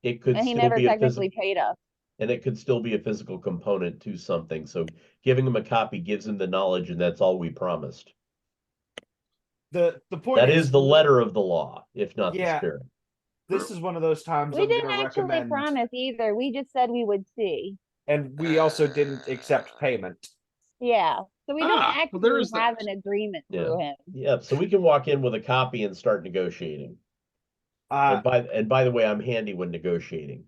It could And he still never be a technically physical, paid us. and it could still be a physical component to something. So giving him a copy gives him the knowledge, and that's all we promised. The point That is the letter of the law, if not the Yeah. spirit. This is one of those times We I'm didn't gonna actually recommend, promise either. We just said we would see. and we also didn't accept payment. Yeah. So we don't well, there actually is have that. an agreement through him. Yeah, so we can walk in with a copy and start negotiating. Uh, And by the way, I'm handy when negotiating.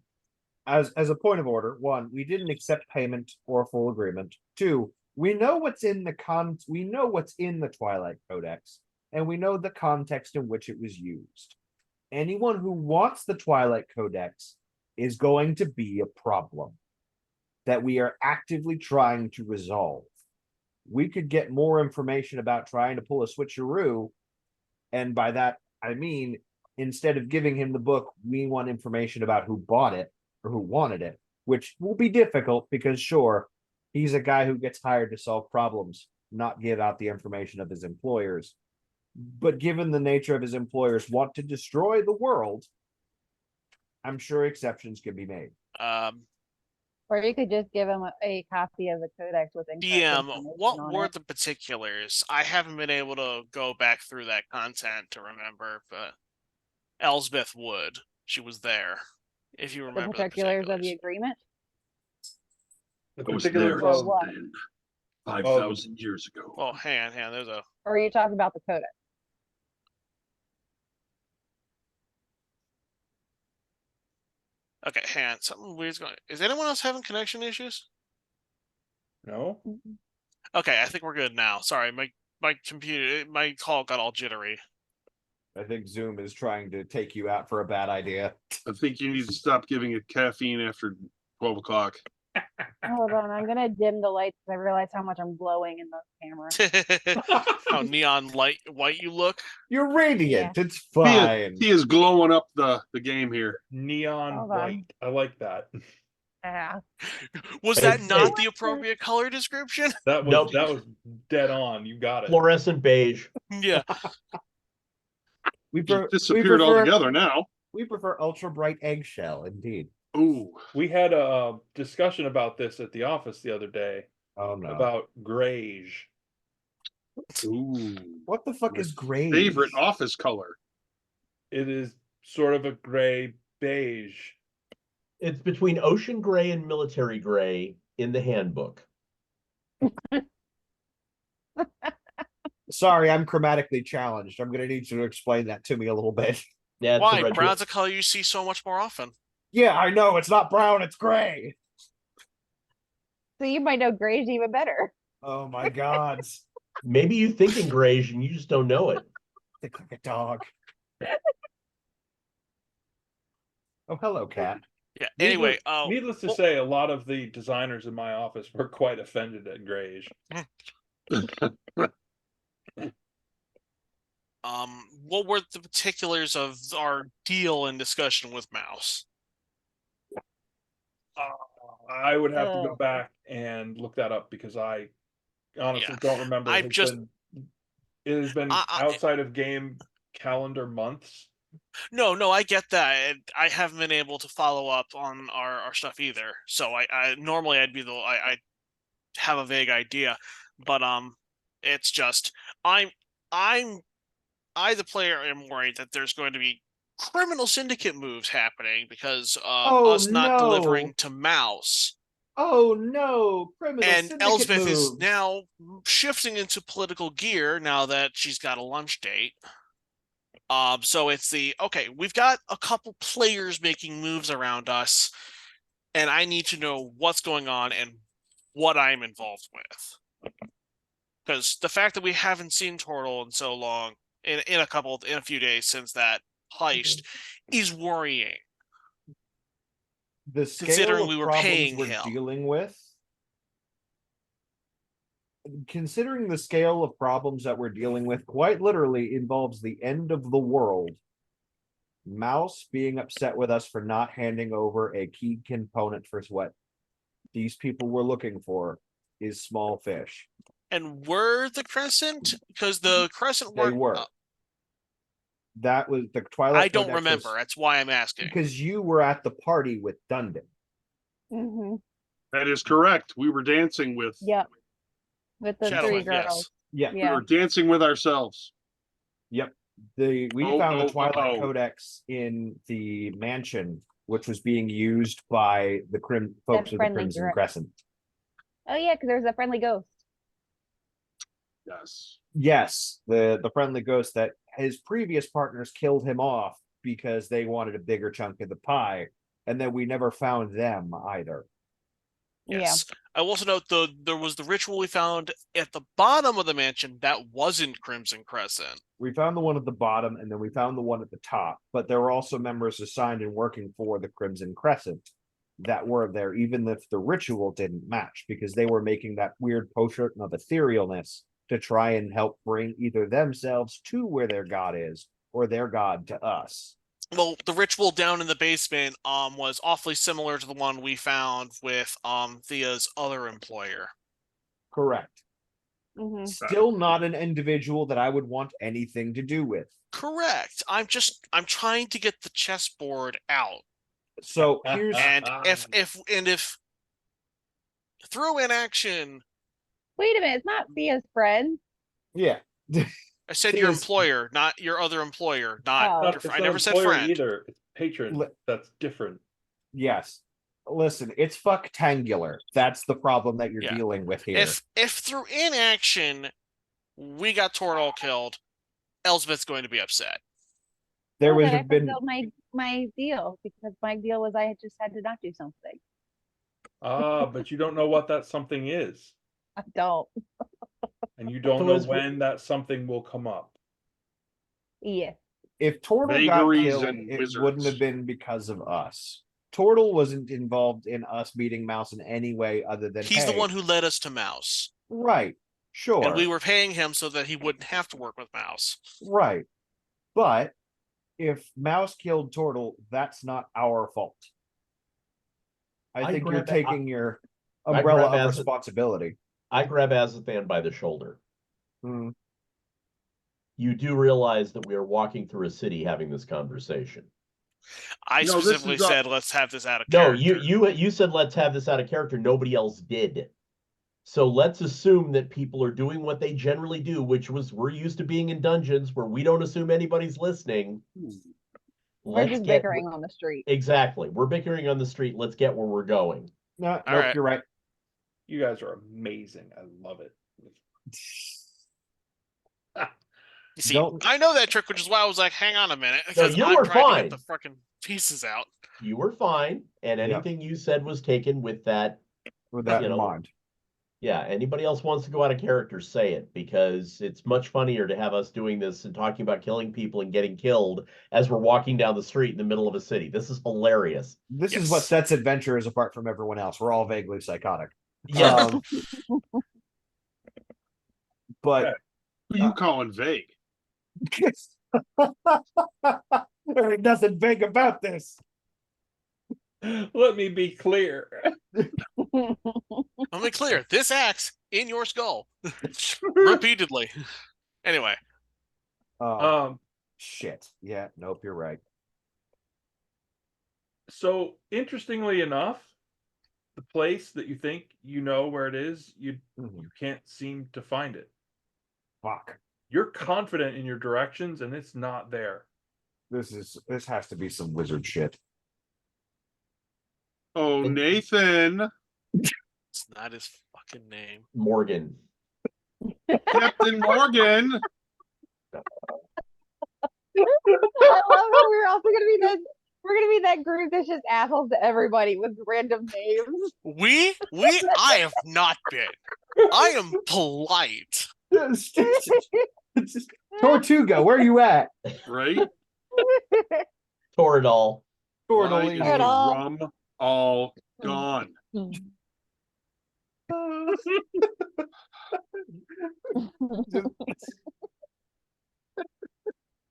as a point of order, one, we didn't accept payment or a full agreement. Two, we know what's in the Twilight Codex, and we know the context in which it was used. Anyone who wants the Twilight Codex is going to be a problem that we are actively trying to resolve. We could get more information about trying to pull a switcheroo, and by that I mean, instead of giving him the book, we want information about who bought it or who wanted it, which will be difficult because sure, he's a guy who gets hired to solve problems, not give out the information of his employers. But given the nature of his employers want to destroy the world, I'm sure exceptions can be made. Or you could just give him a copy of the codex with incorrect DM, information what on were it. the particulars? I haven't been able to go back through that content to remember, but Elsbeth would. She was there. If you The remember particulars of the agreement? The I was particulars there Or of what? then, 5,000 years ago. Well, hang on. There's a Or are you talking about the codex? okay. Hang on. Something weird's going. Is anyone else having connection issues? no. Okay, I think we're good now. Sorry, my computer, my call got all jittery. I think Zoom is trying to take you out for a bad idea. I think you need to stop giving it caffeine after 12 o'clock. Hold on, I'm gonna dim the lights because I realize how much I'm glowing in the camera. How neon light white you look. You're radiant. It's He fine. is, he is glowing up the game here. Neon Hold on. white. I like that. Yeah. Was Hey, that hey. not the appropriate color description? That was Nope. that was dead on. You got it. Fluorescent beige. Yeah. We, He pre- we disappeared prefer altogether now. we prefer ultra bright eggshell, indeed. Ooh. We had a discussion about this at the office the other day Oh no. about grayish. Ooh. What the fuck is gray? Favorite office color. It is sort of a gray beige. It's between ocean gray and military gray in the handbook. Sorry, I'm chromatically challenged. I'm going to need you to explain that to me a little bit. Yeah, it's Why? a Brown's a color you see so much more often. Yeah, I know. It's not brown, it's gray. So you might know gray's even better. Oh my god. Maybe you think in grays and you just don't know it. Think like a dog. Oh, hello, cat. Yeah. Anyway, Needless to well- say, a lot of the designers in my office were quite offended at grayish. what were the particulars of our deal and discussion with Mouse? I would have to go Ugh. back and look that up because I honestly Yeah. don't remember. I've just- It has been I- outside of game calendar months. No, I get that. And I haven't been able to follow up on our stuff either. So I normally I have a vague idea, but it's just I the player am worried that there's going to be criminal syndicate moves happening because of Oh, us not no. delivering to Mouse. Oh no, criminal And syndicate Elsbeth is moves. now shifting into political gear now that she's got a lunch date. So it's okay, we've got a couple players making moves around us, and I need to know what's going on and what I'm involved with. Because the fact that we haven't seen Turtle in so long, in a few days since that heist, is worrying. The scale considering of we were problems paying we're him. dealing with. Considering the scale of problems that we're dealing with, quite literally involves the end of the world. Mouse being upset with us for not handing over a key component for what these people were looking for is small fish. And were the Crescent? Because the Crescent They weren't. were. That was the Twilight. I don't Codex remember. was- That's why I'm asking. because you were at the party with Dundon. Mm-hmm. That is correct. We were dancing with. Yep. With the Shadow three Wing, girls. Yeah. We Yeah. were dancing with ourselves. Yep. We Oh, found the oh, Twilight oh. Codex in the mansion, which was being used by the folks of the friendly Crimson group. Crescent. Oh yeah, because there's a friendly ghost. Yes. Yes, the friendly ghost that his previous partners killed him off because they wanted a bigger chunk of the pie, and then we never found them either. Yes. I will also note there was the ritual we found at the bottom of the mansion that wasn't Crimson Crescent. We found the one at the bottom, and then we found the one at the top. But there were also members assigned and working for the Crimson Crescent that were there, even if the ritual didn't match, because they were making that weird potion of etherealness to try and help bring either themselves to where their god is, or their god to us. Well, the ritual down in the basement was awfully similar to the one we found with Thea's other employer. Correct. Mm-hmm. Still not an individual that I would want anything to do with. Correct. I'm trying to get the chessboard out. So here's And if through inaction, Wait a minute, it's not Thea's friend. yeah. I said your Thea's- employer, not your other employer, not Oh. your It's friend. I not never said employer friend. either. It's patron. Li- That's different. Yes. Listen, it's fucktangular. That's the problem that you're Yeah. dealing with here. If through inaction we got Tortal killed, Elsbeth's going to be upset. There Oh, would then I have been fulfilled my deal because my deal was I just had to not do something. But you don't know what that something is. I don't. And you don't So know as we- when that something will come up. Yeah. if Tortle got Vagaries killed, and it wizards. wouldn't have been because of us. Tortle wasn't involved in us beating Mouse in any way other than He's the hey, one who led us to Mouse. right. Sure. And we were paying him so that he wouldn't have to work with Mouse. right. But if Mouse killed Tortle, that's not our fault. I I think you're grab- taking your I umbrella grab of as- responsibility. I grab Azathan by the shoulder. Hmm. You do realize that we are walking through a city having this conversation. I No, this specifically is a- said let's have this out of No, character. you said let's have this out of character. Nobody else did. So let's assume that people are doing what they generally do, which was we're used to being in dungeons where we don't assume anybody's listening. We're Let's just get bickering on the street. exactly. We're bickering on the street. Let's get where we're going. No, All nope, right. you're right. You guys are amazing. I love it. You see, Don't- I know that trick, which is why I was like, hang on a minute, No, because you I'm were trying to fine. get the fucking pieces out. You were fine, and Yep. anything you said was taken with that. With that You in know, mind. Yeah, anybody else wants to go out of character, say it, because it's much funnier to have us doing this and talking about killing people and getting killed as we're walking down the street in the middle of a city. This is hilarious. This is what Yes. sets adventurers apart from everyone else. We're all vaguely psychotic. Yes. But Who you calling vague? there ain't nothing vague about this. Let me be clear. Let me clear. This axe in your skull repeatedly. Anyway, Shit. Yeah, nope, you're right. So interestingly enough, the place that you think you know where it is, you can't seem to find it. Fuck. You're confident in your directions, and it's not there. This has to be some wizard shit. Oh, Nathan. it's not his fucking name. Morgan. Captain Morgan. I love how we're also gonna be that group that's just assholes to everybody with random names. I have not been. I am polite. Tortuga, where are you at? Right? Toradol. Why Tortally. is Right the on. rum all gone?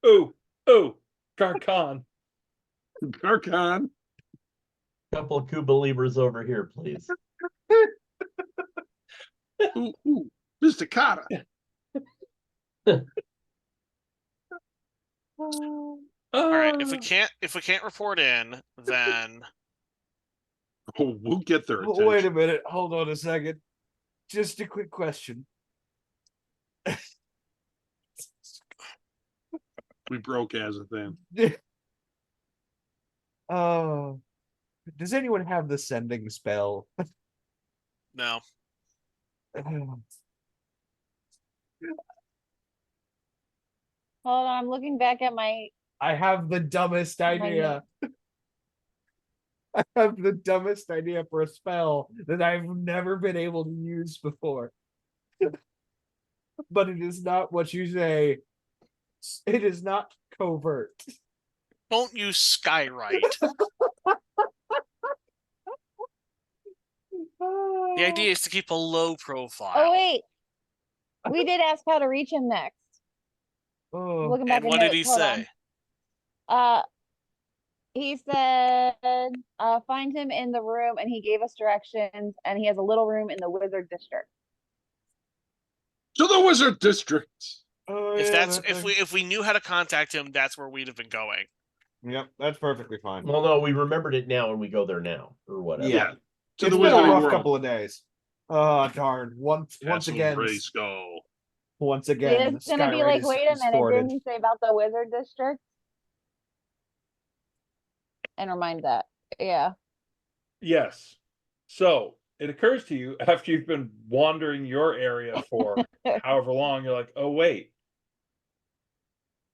Oh, Garcon. Garcon. Couple of Cuba Libras over here, please. Ooh, Mr. Carter. All right, if we Ah. can't report in, then Oh, we'll get their Oh, attention. wait a minute. Hold on a second. Just a quick question. We broke as a thing. Oh, does anyone have the sending spell? no. Hold on, I'm looking back at my I have the dumbest idea. I have the dumbest idea for a spell that I've never been able to use before. But it is not what you say. It is not covert. Don't use Skywrite. The idea is to keep a low profile. Oh wait. We did ask how to reach him next. Oh, Looking back And at what did notes, he hold say? on. He said find him in the room, and he gave us directions, and he has a little room in the wizard district. To the Wizard District. oh, If yeah, that's that if thing. we knew how to contact him, that's where we'd have been going. Yep, that's perfectly fine. Well, no, we remembered it now and we go there now, or whatever. Yeah. To It's the been a Wizarding rough World. couple of days. Oh darn! Once Castle again, Grayskull. once It's again, gonna be Skyrite like, is wait a minute, distorted. didn't he say about the wizard district? And remind that. Yeah. Yes. So it occurs to you after you've been wandering your area for however long, you're like, oh, wait.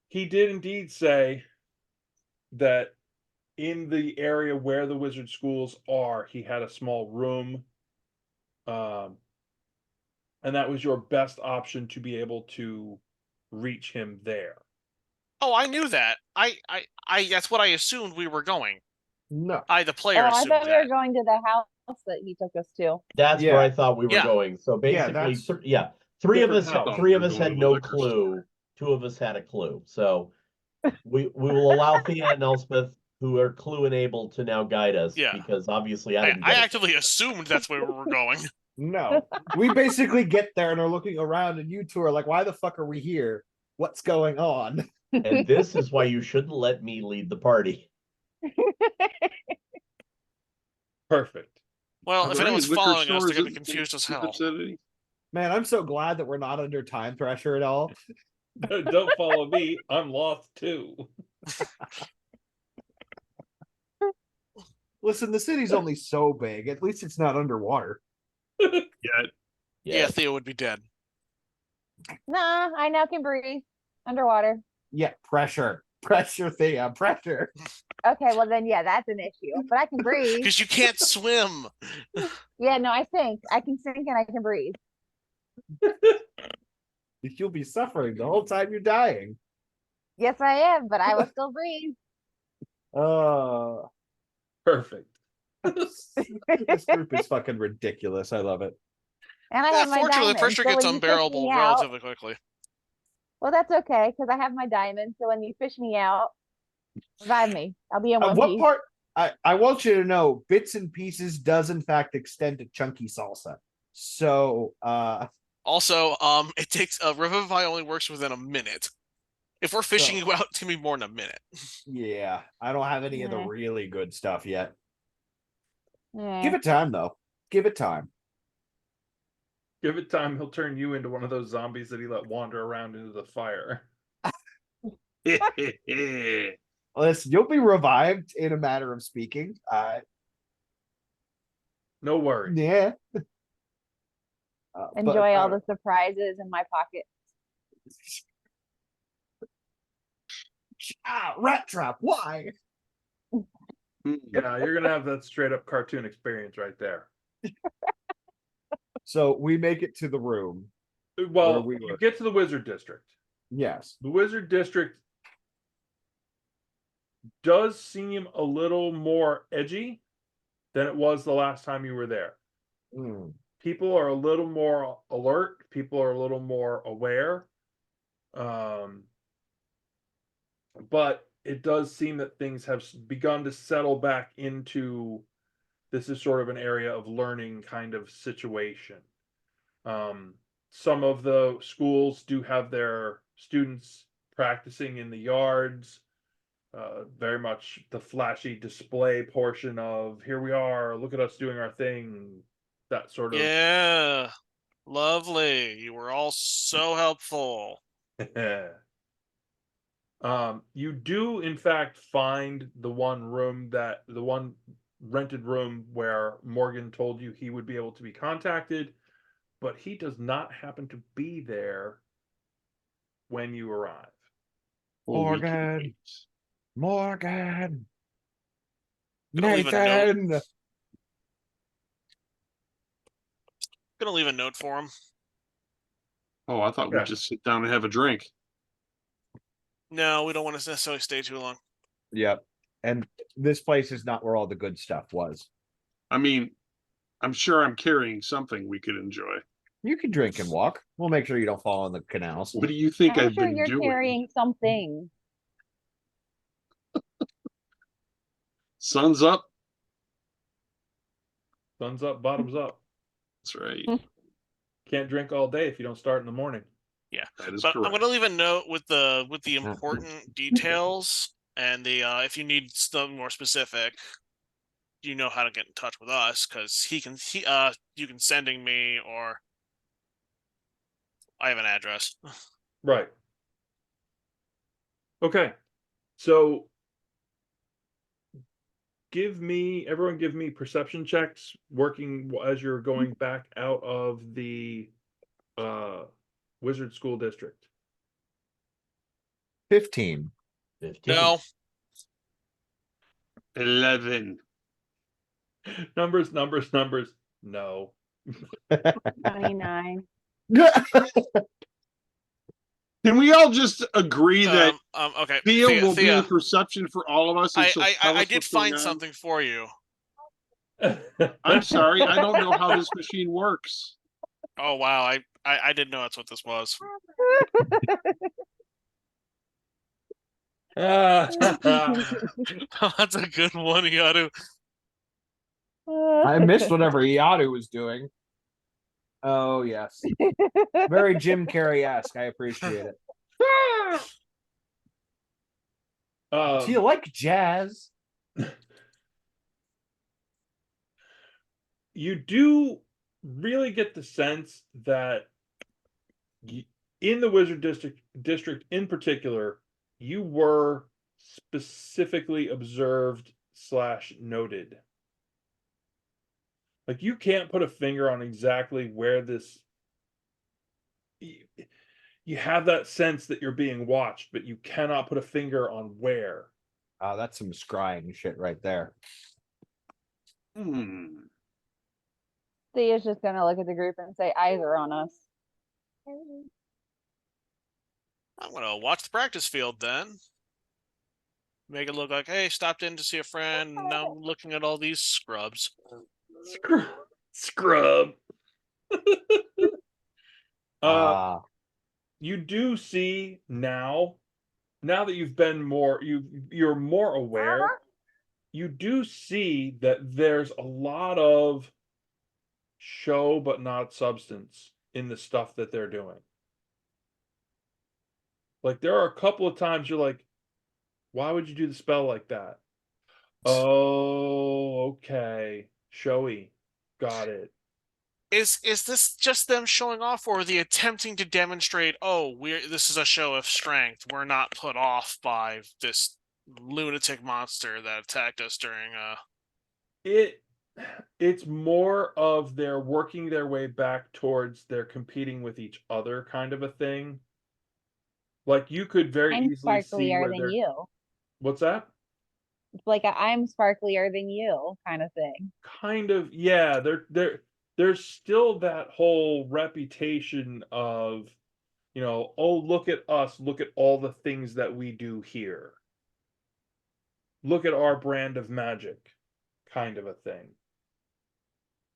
He did indeed say that in the area where the wizard schools are, he had a small room. And that was your best option to be able to reach him there. Oh, I knew that. I that's what I assumed we were going. No, The Oh, player I assumed thought we were that. going to the house that he took us to. That's Yeah. where I thought we were Yeah. going. So Yeah, basically, that's three of different us, house. three of You're us going had to the no liquor clue. store. Two of us had a clue. So we will allow Thea and Elspeth, who are clue enabled, to now guide us. Yeah. Because obviously I I didn't. Get it. actively assumed that's where we were going. no. We basically get there and are looking around, and you two are like, "Why the fuck are we here? What's going on?" And this is why you shouldn't let me lead the party. Perfect. Well, Are if there any anyone's liquor following us, they're stores gonna be in confused as the hell. vicinity? Man, I'm so glad that we're not under time pressure at all. Don't follow me. I'm lost too. Listen, the city's only so big. At least it's not underwater. Yeah. Yeah, Theo would be dead. Nah, I now can breathe underwater. Yeah, pressure. Pressure, Thea, pressure. Okay, well then, yeah, that's an issue. But I can breathe. Because you can't swim. Yeah, no, I sink. I can sink and I can breathe. You'll be suffering the whole time you're dying. Yes, I am, but I will still breathe. Perfect. This group is fucking ridiculous. I love it. And I Yeah, have my fortunately, the diamonds. pressure So gets when you fish unbearable me out, relatively quickly. well, that's okay because I have my diamonds. So when you fish me out, revive me. I'll be in one What piece. part? I want you to know, bits and pieces does in fact extend to chunky salsa. So Also, it takes Revivify only works within a minute. If we're fishing you out, it's gonna be more than a minute. yeah, I don't have any of the Eh. really good stuff yet. Eh. Give it time though. Give it time. Give it time, he'll turn you into one of those zombies that he let wander around into the fire. Listen, you'll be revived in a matter of speaking. No worries. Yeah. Enjoy all the surprises in my pocket. Rat trap. Why? Yeah, you're gonna have that straight up cartoon experience right there. So we make it to the room. Well, we you were. get to the Wizard District. Yes. The Wizard District does seem a little more edgy than it was the last time you were there. Mm. People are a little more alert. People are a little more aware. But it does seem that things have begun to settle back into this is sort of an area of learning kind of situation. Some of the schools do have their students practicing in the yards. Very much the flashy display portion of here we are, look at us doing our thing. That sort of Yeah, lovely. You were all so helpful. You do in fact find the one rented room where Morgan told you he would be able to be contacted, but he does not happen to be there when you arrive. Morgan. Morgan. Gonna leave a note. Nathan. Gonna leave a note for him. Oh, I thought Okay. we'd just sit down and have a drink. No, we don't want to necessarily stay too long. Yep. And this place is not where all the good stuff was. I mean, I'm sure I'm carrying something we could enjoy. You can drink and walk. We'll make sure you don't fall in the canals. What do you think I'm I've sure been you're doing? carrying something. Sun's up. Thumbs up, bottoms up. That's right. Can't drink all day if you don't start in the morning. Yeah, That is but correct. I'm gonna leave a note with the important details and the if you need something more specific, you know how to get in touch with us because you can sending me or I have an address. Right. Okay. So everyone give me perception checks working as you're going back out of the Wizard School District. 15. 15. No, 11. Numbers. No. 29. Can we all just agree that okay. Thea will Thea, be a perception for all of us? And she'll tell I us did what's going find on? something for you. I'm sorry, I don't know how this machine works. Oh wow, I didn't know that's what this was. That's a good one, Yadu. I missed whatever Yadu was doing. Oh, yes. Very Jim Carrey-esque. I appreciate it. Do you like jazz? you do really get the sense that in the Wizard district in particular, you were specifically observed / noted. Like you can't put a finger on exactly where this. You have that sense that you're being watched, but you cannot put a finger on where. That's some scrying shit right there. Hmm. Thea's just gonna look at the group and say, "Eyes are on us." I'm gonna watch the practice field then. Make it look like, hey, stopped in to see a friend. And now I'm looking at all these scrubs. Scrub. Uh, You do see now that you've been more you're more aware, you do see that there's a lot of show but not substance in the stuff that they're doing. Like there are a couple of times you're like, why would you do the spell like that? Oh, okay. Showy. Got it. Is this just them showing off, or are they attempting to demonstrate, oh, this is a show of strength. We're not put off by this lunatic monster that attacked us during It's more of they're working their way back towards they're competing with each other kind of a thing. Like you could very I'm easily see sparklier where than they're. you. What's that? It's like I'm sparklier than you kind of thing. Kind of, yeah. There's still that whole reputation of, oh, look at us, look at all the things that we do here. Look at our brand of magic, kind of a thing.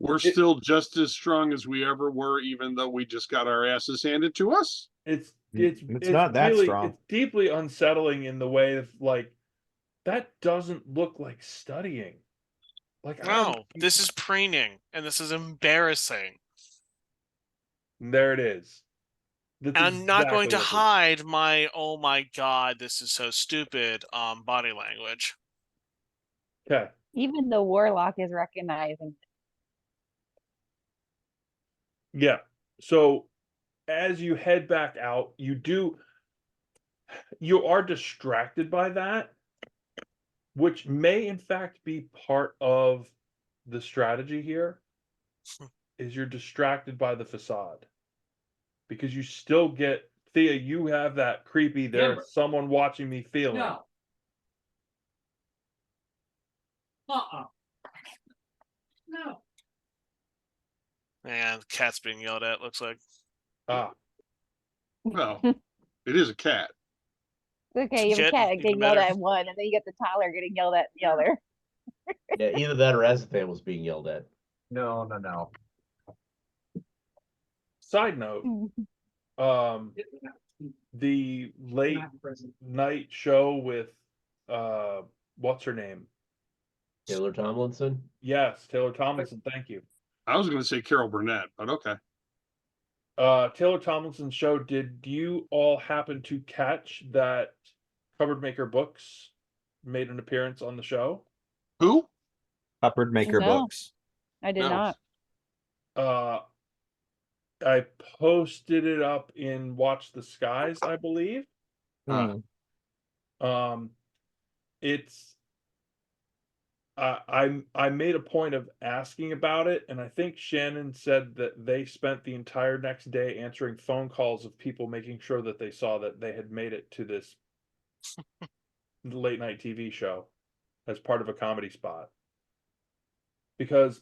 We're still just as strong as we ever were, even though we just got our asses handed to us. It's not that really strong. it's deeply unsettling in the way of like that doesn't look like studying. Like I don't. no, this is preening, and this is embarrassing. There it is. That's And I'm not going exactly to what it is. hide my, oh my god, this is so stupid, body language. Okay. Even the warlock is recognizing. Yeah. So as you head back out, you are distracted by that, which may in fact be part of the strategy here, is you're distracted by the facade. Because you still get Thea, you have that creepy there's someone watching me feeling. No. No. And the cat's being yelled at, looks like. Ah, Well, it is a cat. It's okay, you have a Get cat even getting yelled better. at one, and then you get the toddler getting yelled at the other. Yeah, either that or Azathan was being yelled at. no. side note, the late night show with what's her name? Taylor Tomlinson. Yes, Taylor Tomlinson, thank you. I was going to say Carol Burnett, but okay. Taylor Tomlinson's show, did you all happen to catch that Cupboard Maker Books made an appearance on the show? Who? Cupboard Maker No. Books. I did No. not. I posted it up in Watch the Skies, I believe. It's I made a point of asking about it, and I think Shannon said that they spent the entire next day answering phone calls of people making sure that they saw that they had made it to this late night TV show as part of a comedy spot. Because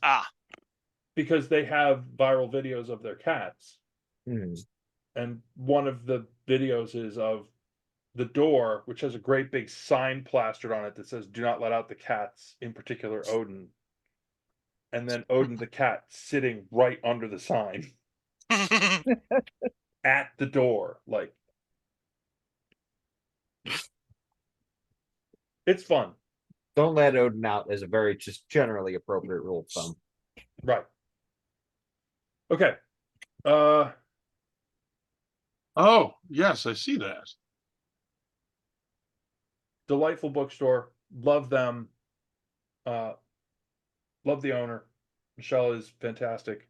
they have viral videos of their cats. And one of the videos is of the door, which has a great big sign plastered on it that says, "Do not let out the cats," in particular Odin. And then Odin the cat sitting right under the sign at the door. Like, it's fun. Don't let Odin out is a very just generally appropriate rule of thumb. Right. Okay. Oh, yes, I see that. Delightful bookstore. Love them. Love the owner. Michelle is fantastic.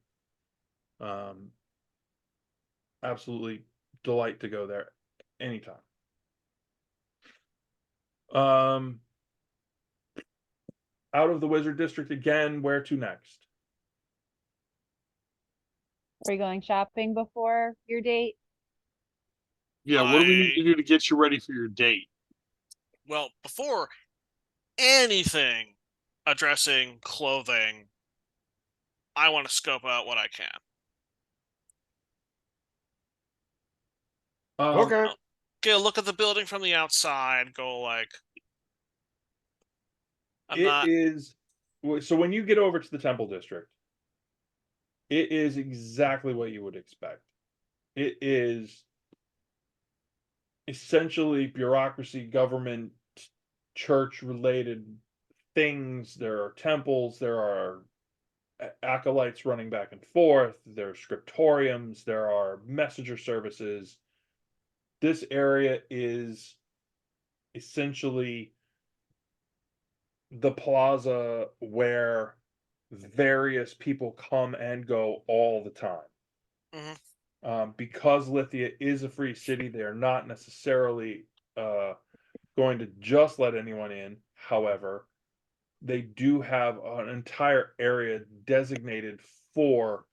Absolutely delight to go there anytime. Out of the Wizard District again, where to next? Are you going shopping before your date? Yeah, what do we need to do to get you ready for your date? Well, before anything addressing clothing, I want to scope out what I can. Okay. Get a look at the building from the outside, go like, I'm It not. is so when you get over to the Temple District, it is exactly what you would expect. It is essentially bureaucracy, government, church related things. There are temples, there are acolytes running back and forth, there are scriptoriums, there are messenger services. This area is essentially the plaza where various people come and go all the time. Because Lithia is a free city, they are not necessarily going to just let anyone in. However, they do have an entire area designated for,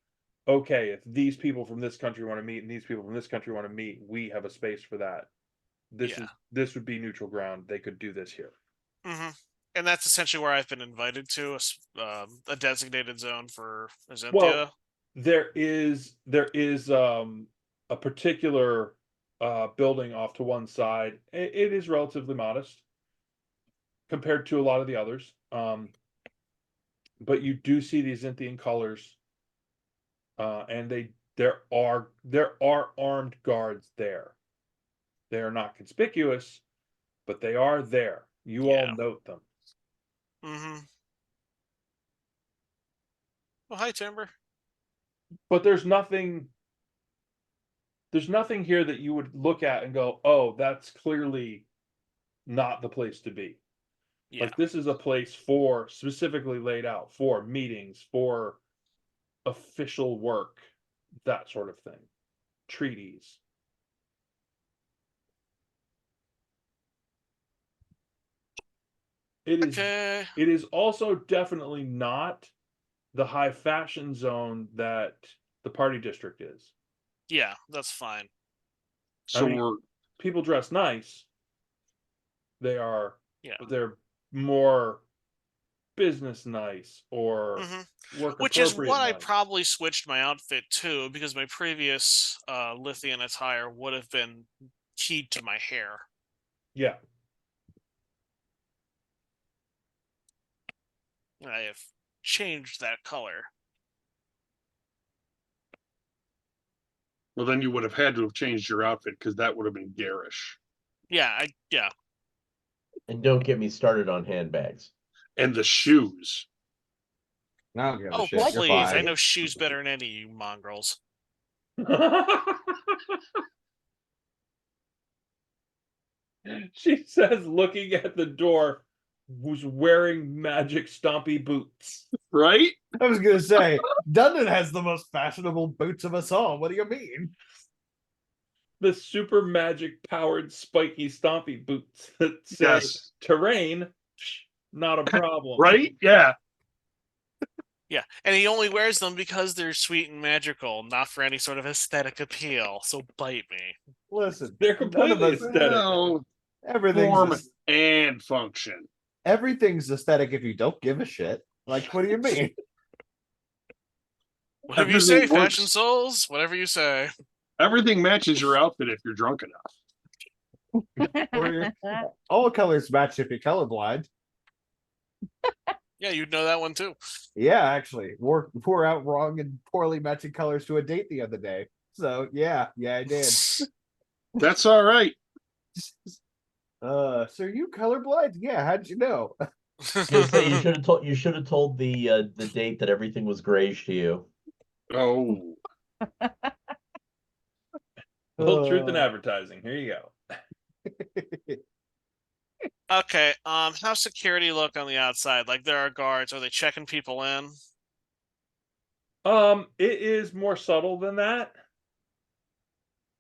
okay, if these people from this country want to meet and these people from this country want to meet, we have a space for that. This would be neutral ground. They could do this here. And that's essentially where I've been invited to a designated zone for Azenthia. Well, there is a particular building off to one side. It is relatively modest compared to a lot of the others. But you do see these Zynthian colors, and there are armed guards there. They are not conspicuous, but they are there. You all note them. Well, hi, Timber. But there's nothing here that you would look at and go, oh, that's clearly not the place to be. Like, this is a place for specifically laid out for meetings, for official work, that sort of thing. Treaties. It is also definitely not the high fashion zone that the party district is. Yeah, that's fine. So people dress nice. They are, but they're more business nice or work which is what nice. I probably switched my outfit to, because my previous Lithian attire would have been keyed to my hair. Yeah. I have changed that color. Well, then you would have had to have changed your outfit because that would have been garish. Yeah. And don't get me started on handbags. And the shoes. Oh, please. I know shoes better than any of you mongrels. She says, looking at the door, who's wearing magic stompy boots. Right? I was going to say, Dundon has the most fashionable boots of us all. What do you mean? The super magic powered spiky stompy boots that say terrain, not a problem. Right? Yeah. Yeah, and he only wears them because they're sweet and magical, not for any sort of aesthetic appeal. So bite me. Listen, they're completely aesthetic. Well, everything's form and function. Everything's aesthetic if you don't give a shit. Like, what do you mean? Whatever you say, Fashion Souls. Whatever you say. Everything matches your outfit if you're drunk enough. All colors match if you're colorblind. Yeah, you'd know that one too. Yeah, actually, wore out wrong and poorly matching colors to a date the other day. So yeah, I did. That's all right. So are you colorblind? Yeah, how'd you know? You should have told the date that everything was grayish to you. Oh. A little truth in advertising. Here you go. Okay, how's security look on the outside? Like, there are guards. Are they checking people in? It is more subtle than that.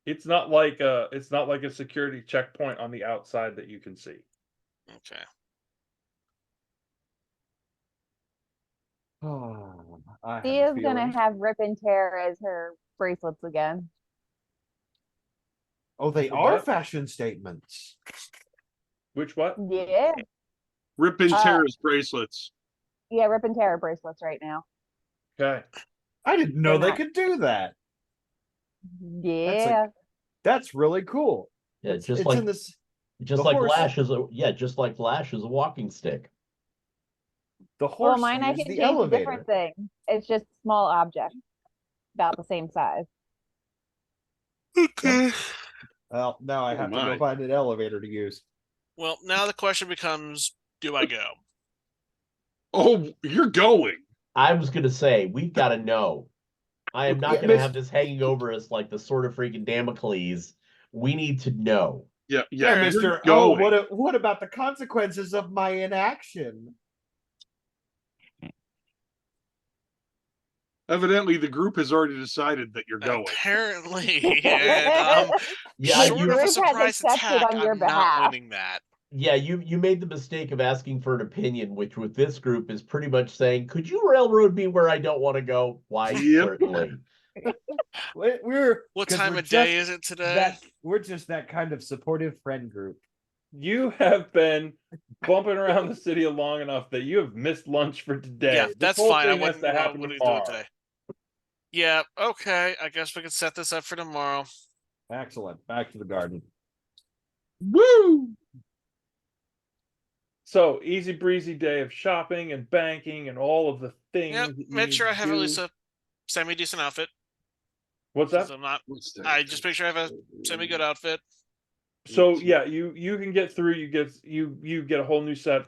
It's not like a security checkpoint on the outside that you can see. Okay. Oh, I She have a is gonna feeling. have rip and tear as her bracelets again. Oh, they For are what? fashion statements. Which what? Yeah. Rip and Uh, tear his bracelets. Yeah, rip and tear bracelets right now. Okay. I didn't know They're they not- could do that. Yeah. That's really cool. Yeah, It's just it's like in this just the like horse- Lash is a just like Lash is a walking stick. the Well, horse mine thing I is can the change to elevator. different things. It's just small objects, about the same size. Okay. Well, now I Oh have to go my. find an elevator to use. Well, now the question becomes, do I go? Oh, you're going. I was gonna say we've got to know. I am not Yeah, gonna have this hanging over us like the sort of freaking Damocles. We need to know. Yeah, Yeah, Alright. you're Mister. Oh, going. what about the consequences of my inaction? Evidently, the group has already decided that you're going. Apparently, and Yeah, The short of a group has surprise accepted attack, on your I'm not behalf. winning that. yeah, you made the mistake of asking for an opinion, which with this group is pretty much saying, "Could you railroad me where I don't want to go?" Why, Yep. certainly. We're What 'cause time we're of day just is it today? that we're just that kind of supportive friend group. You have been bumping around the city long enough that you have missed lunch for today. Yeah, This that's whole fine. I thing has wouldn't to happen what are you tomorrow. doing today? Yeah, okay. I guess we could set this up for tomorrow. Excellent. Back to the garden. Woo! So easy breezy day of shopping and banking and all of the things Yep, that you make need sure to I have at least do. a semi-decent outfit. What's Since that? I'm not, What's that? I just make sure I have a semi-good outfit. So yeah, you can get through. You get a whole new set.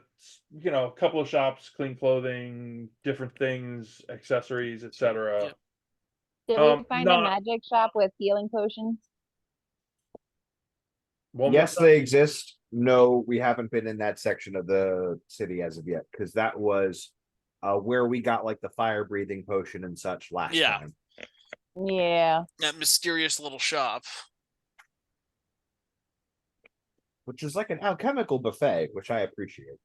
You know, a couple of shops, clean clothing, different things, accessories, etc. Yep. Did we find a Not magic shop with healing potions? one more Yes, time. they exist. No, we haven't been in that section of the city as of yet, because that was where we got like the fire breathing potion and such last Yeah. time. Yeah. That mysterious little shop. Which is like an alchemical buffet, which I appreciate.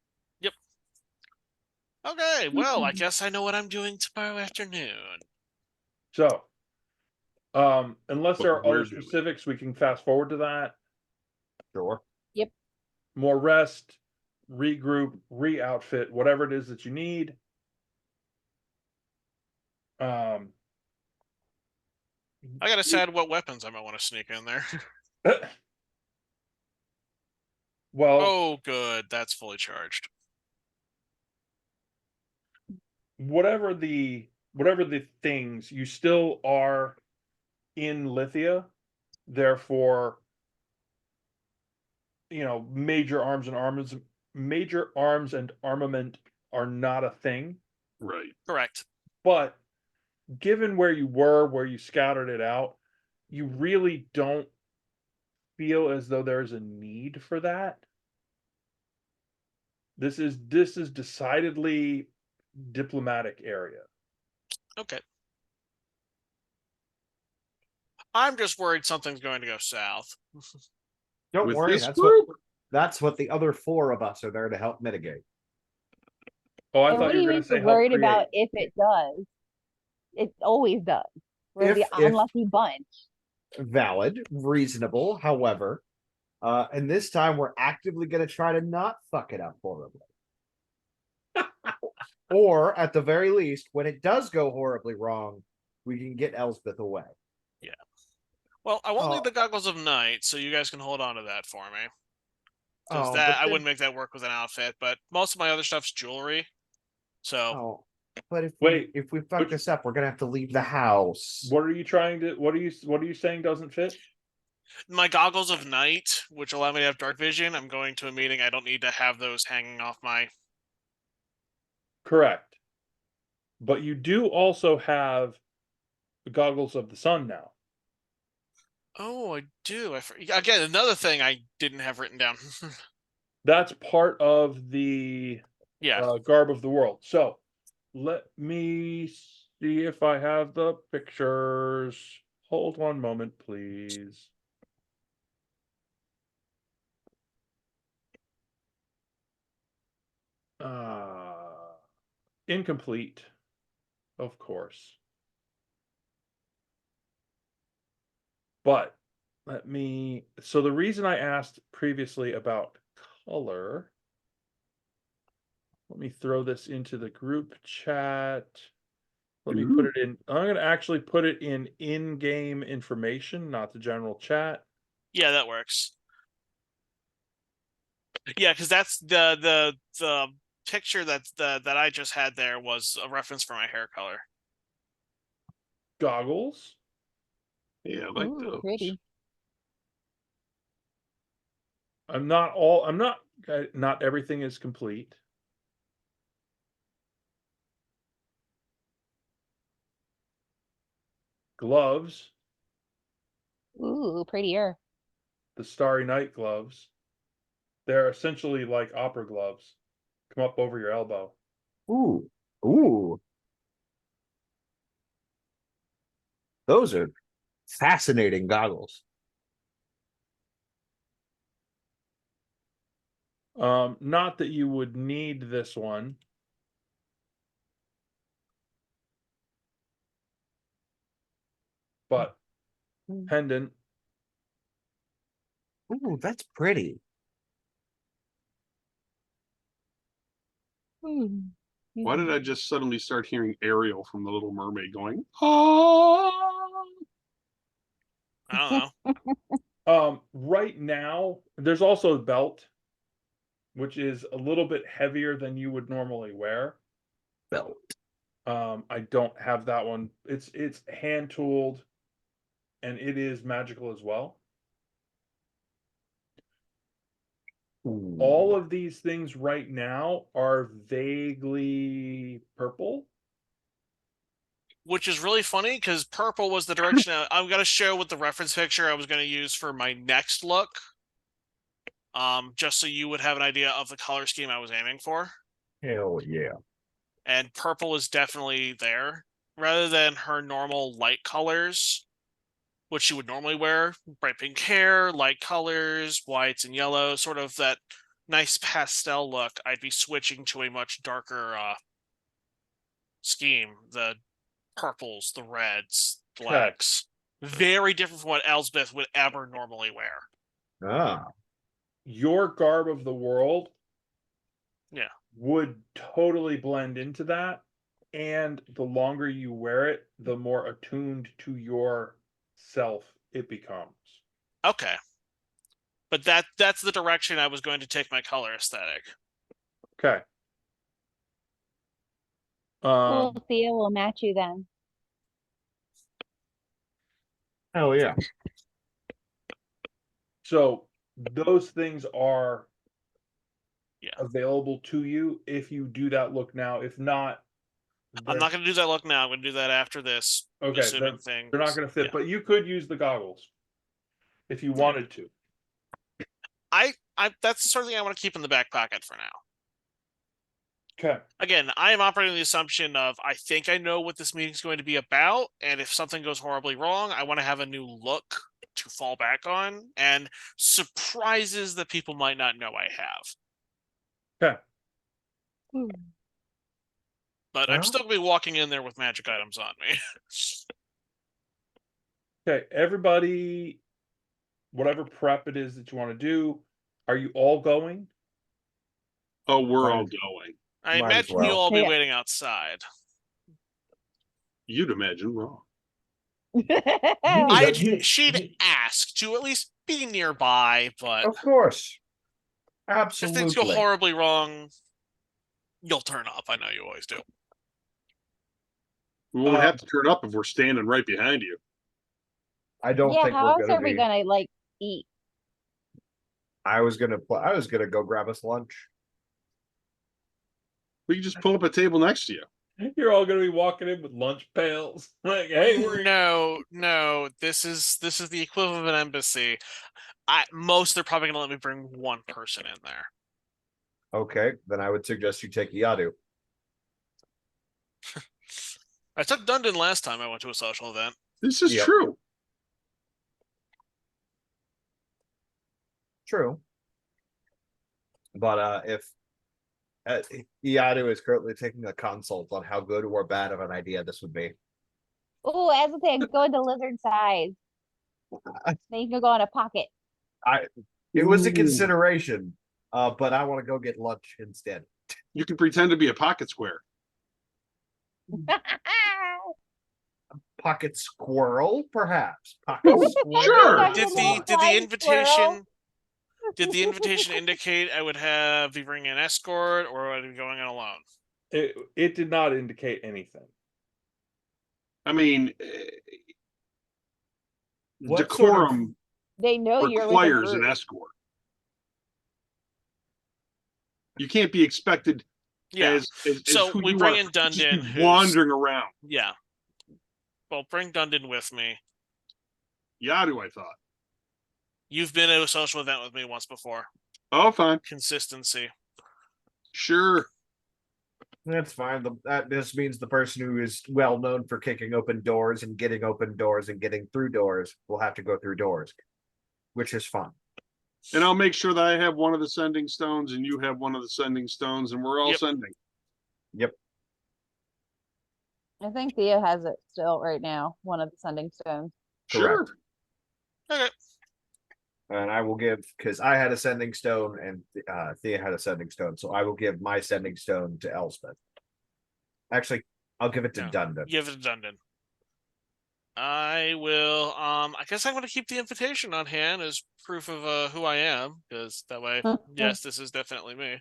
Okay, well, I guess I know what I'm doing tomorrow afternoon. So, unless there What are other we're doing. specifics, we can fast forward to that. Sure. More rest, regroup, re-outfit, whatever it is that you need. I gotta decide what weapons I might want to sneak in there. Well, Oh, good. That's fully charged. whatever the things, you still are in Lithia, therefore, you know, major arms and armament are not a thing. Right. Correct. But given where you were, where you scouted it out, you really don't feel as though there's a need for that. This is decidedly diplomatic area. Okay. I'm just worried something's going to go south. Don't With worry, this that's group? what the other four of us are there to help mitigate. Oh, I And thought what do you you were mean going to say you're help worried create. about if it does? It always does. We're the If- unlucky bunch. Valid, reasonable, however. And this time we're actively going to try to not fuck it up horribly. Or at the very least, when it does go horribly wrong, we can get Elspeth away. Well, I won't Oh. leave the goggles of night, so you guys can hold on to that for me. Because Oh, that but I then- wouldn't make that work with an outfit, but most of my other stuff's jewelry. So Oh, but Wait, if we fuck which- this up, we're gonna have to leave the house. What are you trying to? What are you saying doesn't fit? my goggles of night, which allow me to have dark vision, I'm going to a meeting. I don't need to have those hanging off my. Correct. But you do also have the goggles of the sun now. Oh, I do. Again, another thing I didn't have written down. That's part of the Yeah. garb of the world. So let me see if I have the pictures. Hold one moment, please. Incomplete, of course. But let me, so the reason I asked previously about color, let me throw this into the group chat. Let me put it in, I'm going to actually put it in in-game information, not the general chat. Yeah, that works. Yeah, because that's the picture that I just had there was a reference for my hair color. Goggles. Yeah, I like Ooh, those. pretty. Not everything is complete. Gloves, Ooh, prettier. the Starry Night gloves. They're essentially like opera gloves. Come up over your elbow. Ooh, ooh. Those are fascinating goggles. Not that you would need this one. But pendant. Ooh, that's pretty. Why did I just suddenly start hearing Ariel from The Little Mermaid going, oh? I don't know. Right now, there's also a belt, which is a little bit heavier than you would normally wear. Belt. I don't have that one. It's hand tooled and it is magical as well. All of these things right now are vaguely purple. Which is really funny because purple was the direction I'm going to show with the reference picture I was going to use for my next look. Just so you would have an idea of the color scheme I was aiming for. Hell yeah. And purple is definitely there. Rather than her normal light colors, which she would normally wear, bright pink hair, light colors, whites and yellow, sort of that nice pastel look, I'd be switching to a much darker scheme. The purples, the reds, blacks. Very different from what Elsbeth would ever normally wear. Ah. Your garb of the world, yeah, would totally blend into that. And the longer you wear it, the more attuned to your self it becomes. Okay. But that's the direction I was going to take my color aesthetic. Okay. Cool, Thea will match you then. Hell yeah. So those things are Yeah. available to you if you do that look now. If not, I'm not going to do that look now. I'm going to do that after this. okay, Assuming things. they're not going to fit, but you could use the goggles if you wanted to. I that's the sort of thing I want to keep in the back pocket for now. Okay. Again, I am operating the assumption of I think I know what this meeting's going to be about, and if something goes horribly wrong, I want to have a new look to fall back on and surprises that people might not know I have. Okay. But I'm still gonna be walking in there with magic items on me. Okay, everybody, whatever prep it is that you want to do, are you all going? Oh, we're Might all as- going. I Might as imagine you'll well. all be Yeah. waiting outside. You'd imagine wrong. She'd ask to at least be nearby, but Of course. if things go Absolutely. horribly wrong, you'll turn up. I know you always do. We won't have to turn up if we're standing right behind you. I don't Yeah, think how we're else gonna are we be. gonna like eat? I was gonna go grab us lunch. We can just pull up a table next to you. You're all going to be walking in with lunch pails. Like, hey, we're No. This is the equivalent of an embassy. They're probably gonna let me bring one person in there. Okay, then I would suggest you take Yadu. I took Dundon last time I went to a social event. This is Yep. true. True. But if Iadu is currently taking a consult on how good or bad of an idea this would be. Oh, as a thing, go into lizard size. Then you can go in a pocket. It was a Ooh. consideration, but I want to go get lunch instead. You can pretend to be a pocket square. Pocket squirrel, perhaps. Pocket Oh, squirrel. sure. Did the invitation indicate I would be bringing an escort or would I be going in alone? It did not indicate anything. I mean, What sort of- decorum They know you're with a requires an group. escort. You can't be expected Yeah. as So who we you bring are, in just Dundon, be who's- wandering around. Yeah. Well, bring Dundon with me. Yadu, I thought. You've been at a social event with me once before. Oh, fine. Consistency. Sure. That's fine. That this means the person who is well known for kicking open doors and getting open doors and getting through doors will have to go through doors, which is fun. And I'll make sure that I have one of the sending stones and you have one of the sending stones and we're all Yep. sending. I think Thea has it still right now, one of the sending stones. Sure. Okay. And I will give, because I had a sending stone and Thea had a sending stone, so I will give my sending stone to Elspeth. Actually, I'll give it to No. Dundon. Give it to Dundon. I will. I guess I'm going to keep the invitation on hand as proof of who I am, because that way, yes, this is definitely me.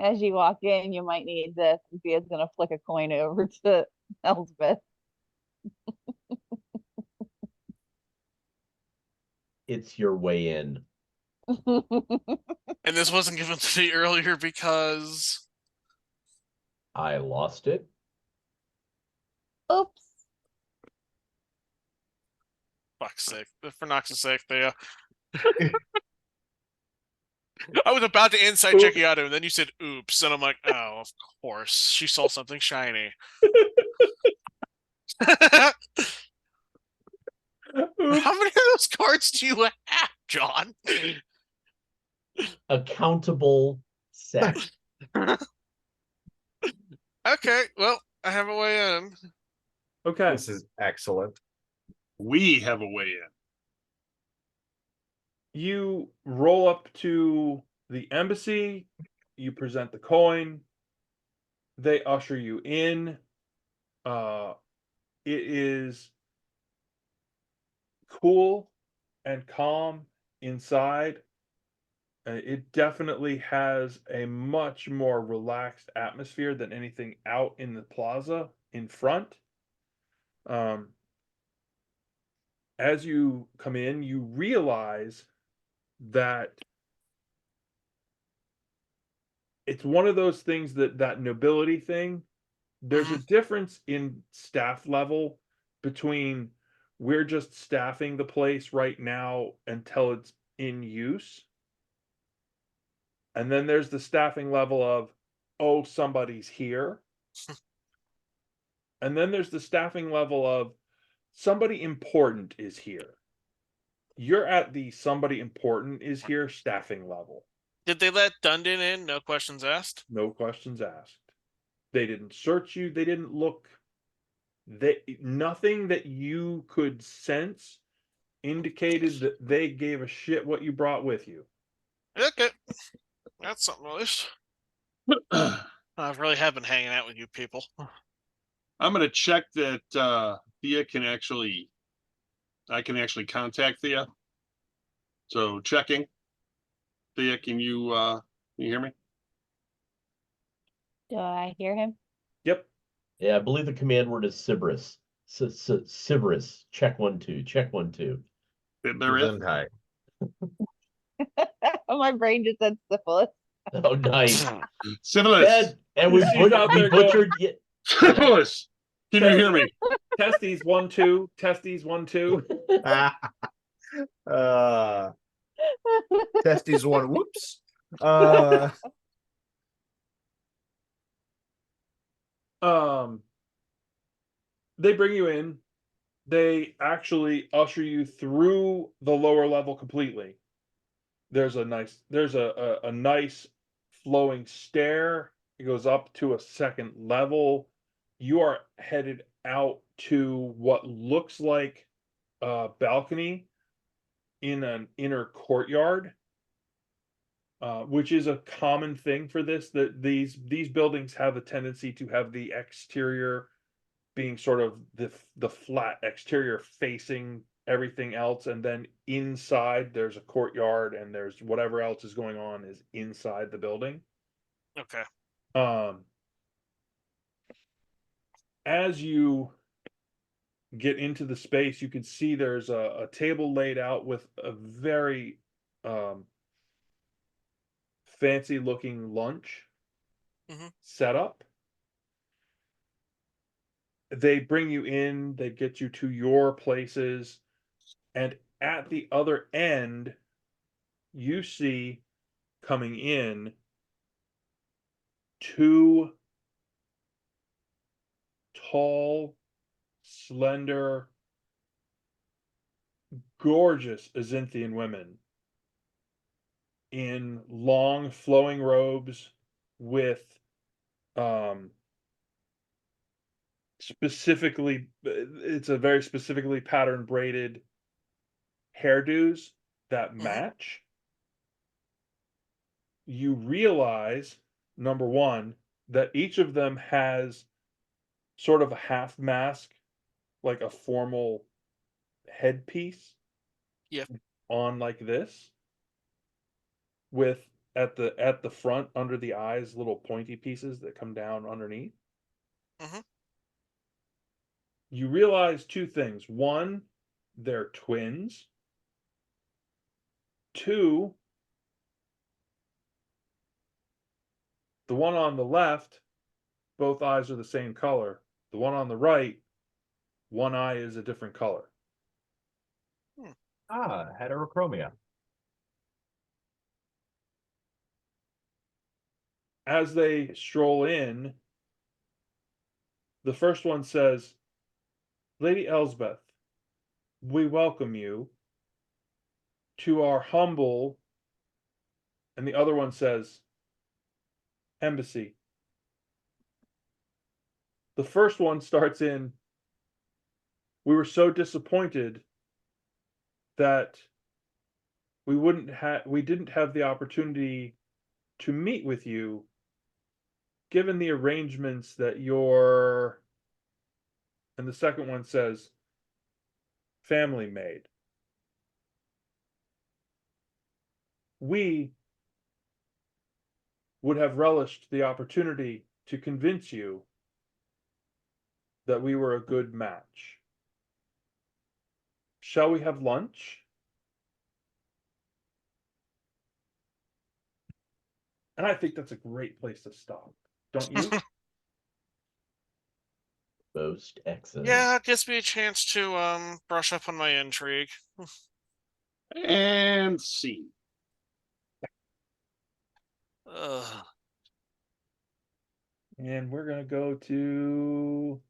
As you walk in, you might need this. Thea's gonna flick a coin over to Elspeth. It's your way in. And this wasn't given to me earlier because I lost it. Oops. fuck's sake, for Nox's sake, they. I was about to insight check you out, and then you said "oops," and I'm like, "Oh, of course, she saw something shiny." How many of those cards do you have, John? Accountable set. Okay, well, I have a way in. Okay. This is excellent. We have a way in. You roll up to the embassy, you present the coin, they usher you in. It is cool and calm inside. It definitely has a much more relaxed atmosphere than anything out in the plaza in front. As you come in, you realize that it's one of those things that nobility thing. There's a difference in staff level between we're just staffing the place right now until it's in use. And then there's the staffing level of, oh, somebody's here. And then there's the staffing level of somebody important is here. You're at the somebody important is here staffing level. Did they let Dundon in? No questions asked. No questions asked. They didn't search you. They didn't look. Nothing that you could sense indicated that they gave a shit what you brought with you. Okay, that's something at least. I really have been hanging out with you people. I'm going to check that Thea can actually, I can actually contact Thea. So checking. Thea, can you hear me? Do I hear him? Yep. Yeah, I believe the command word is Sybaris. Sybaris. Check 1 2. Check 1 2. There is. Hi. My brain just said syphilis. Oh, nice. Syphilis. And we, She's out there butchered. Syphilis. Can you hear me? Testes 1 2. Testes 1 2. Testes one. Whoops. They bring you in. They actually usher you through the lower level completely. There's a nice flowing stair. It goes up to a second level. You are headed out to what looks like a balcony in an inner courtyard, which is a common thing for this. That these buildings have a tendency to have the exterior being sort of the flat exterior facing everything else, and then inside there's a courtyard, and there's whatever else is going on is inside the building. Okay. As you get into the space, you can see there's a table laid out with a very fancy looking lunch Mhm. set up. They bring you in, they get you to your places, and at the other end, you see coming in two tall, slender, gorgeous Azinthian women in long flowing robes with um it's a very specifically patterned braided hairdos that Mhm. match. You realize, number one, that each of them has sort of a half mask, like a formal headpiece Yep. on like this, with at the front under the eyes little pointy pieces that come down underneath. Mhm. You realize two things. One, they're twins. Two, the one on the left, both eyes are the same color. The one on the right, one eye is a different color. Ah, heterochromia. As they stroll in, the first one says, Lady Elsbeth, we welcome you to our humble, and the other one says, embassy. The first one starts in, we were so disappointed that we didn't have the opportunity to meet with you given the arrangements that your, and the second one says, family made. We would have relished the opportunity to convince you that we were a good match. Shall we have lunch? And I think that's a great place to stop, don't you? Most excellent. Yeah, it gives me a chance to brush up on my intrigue. And see. Ugh. And we're gonna go to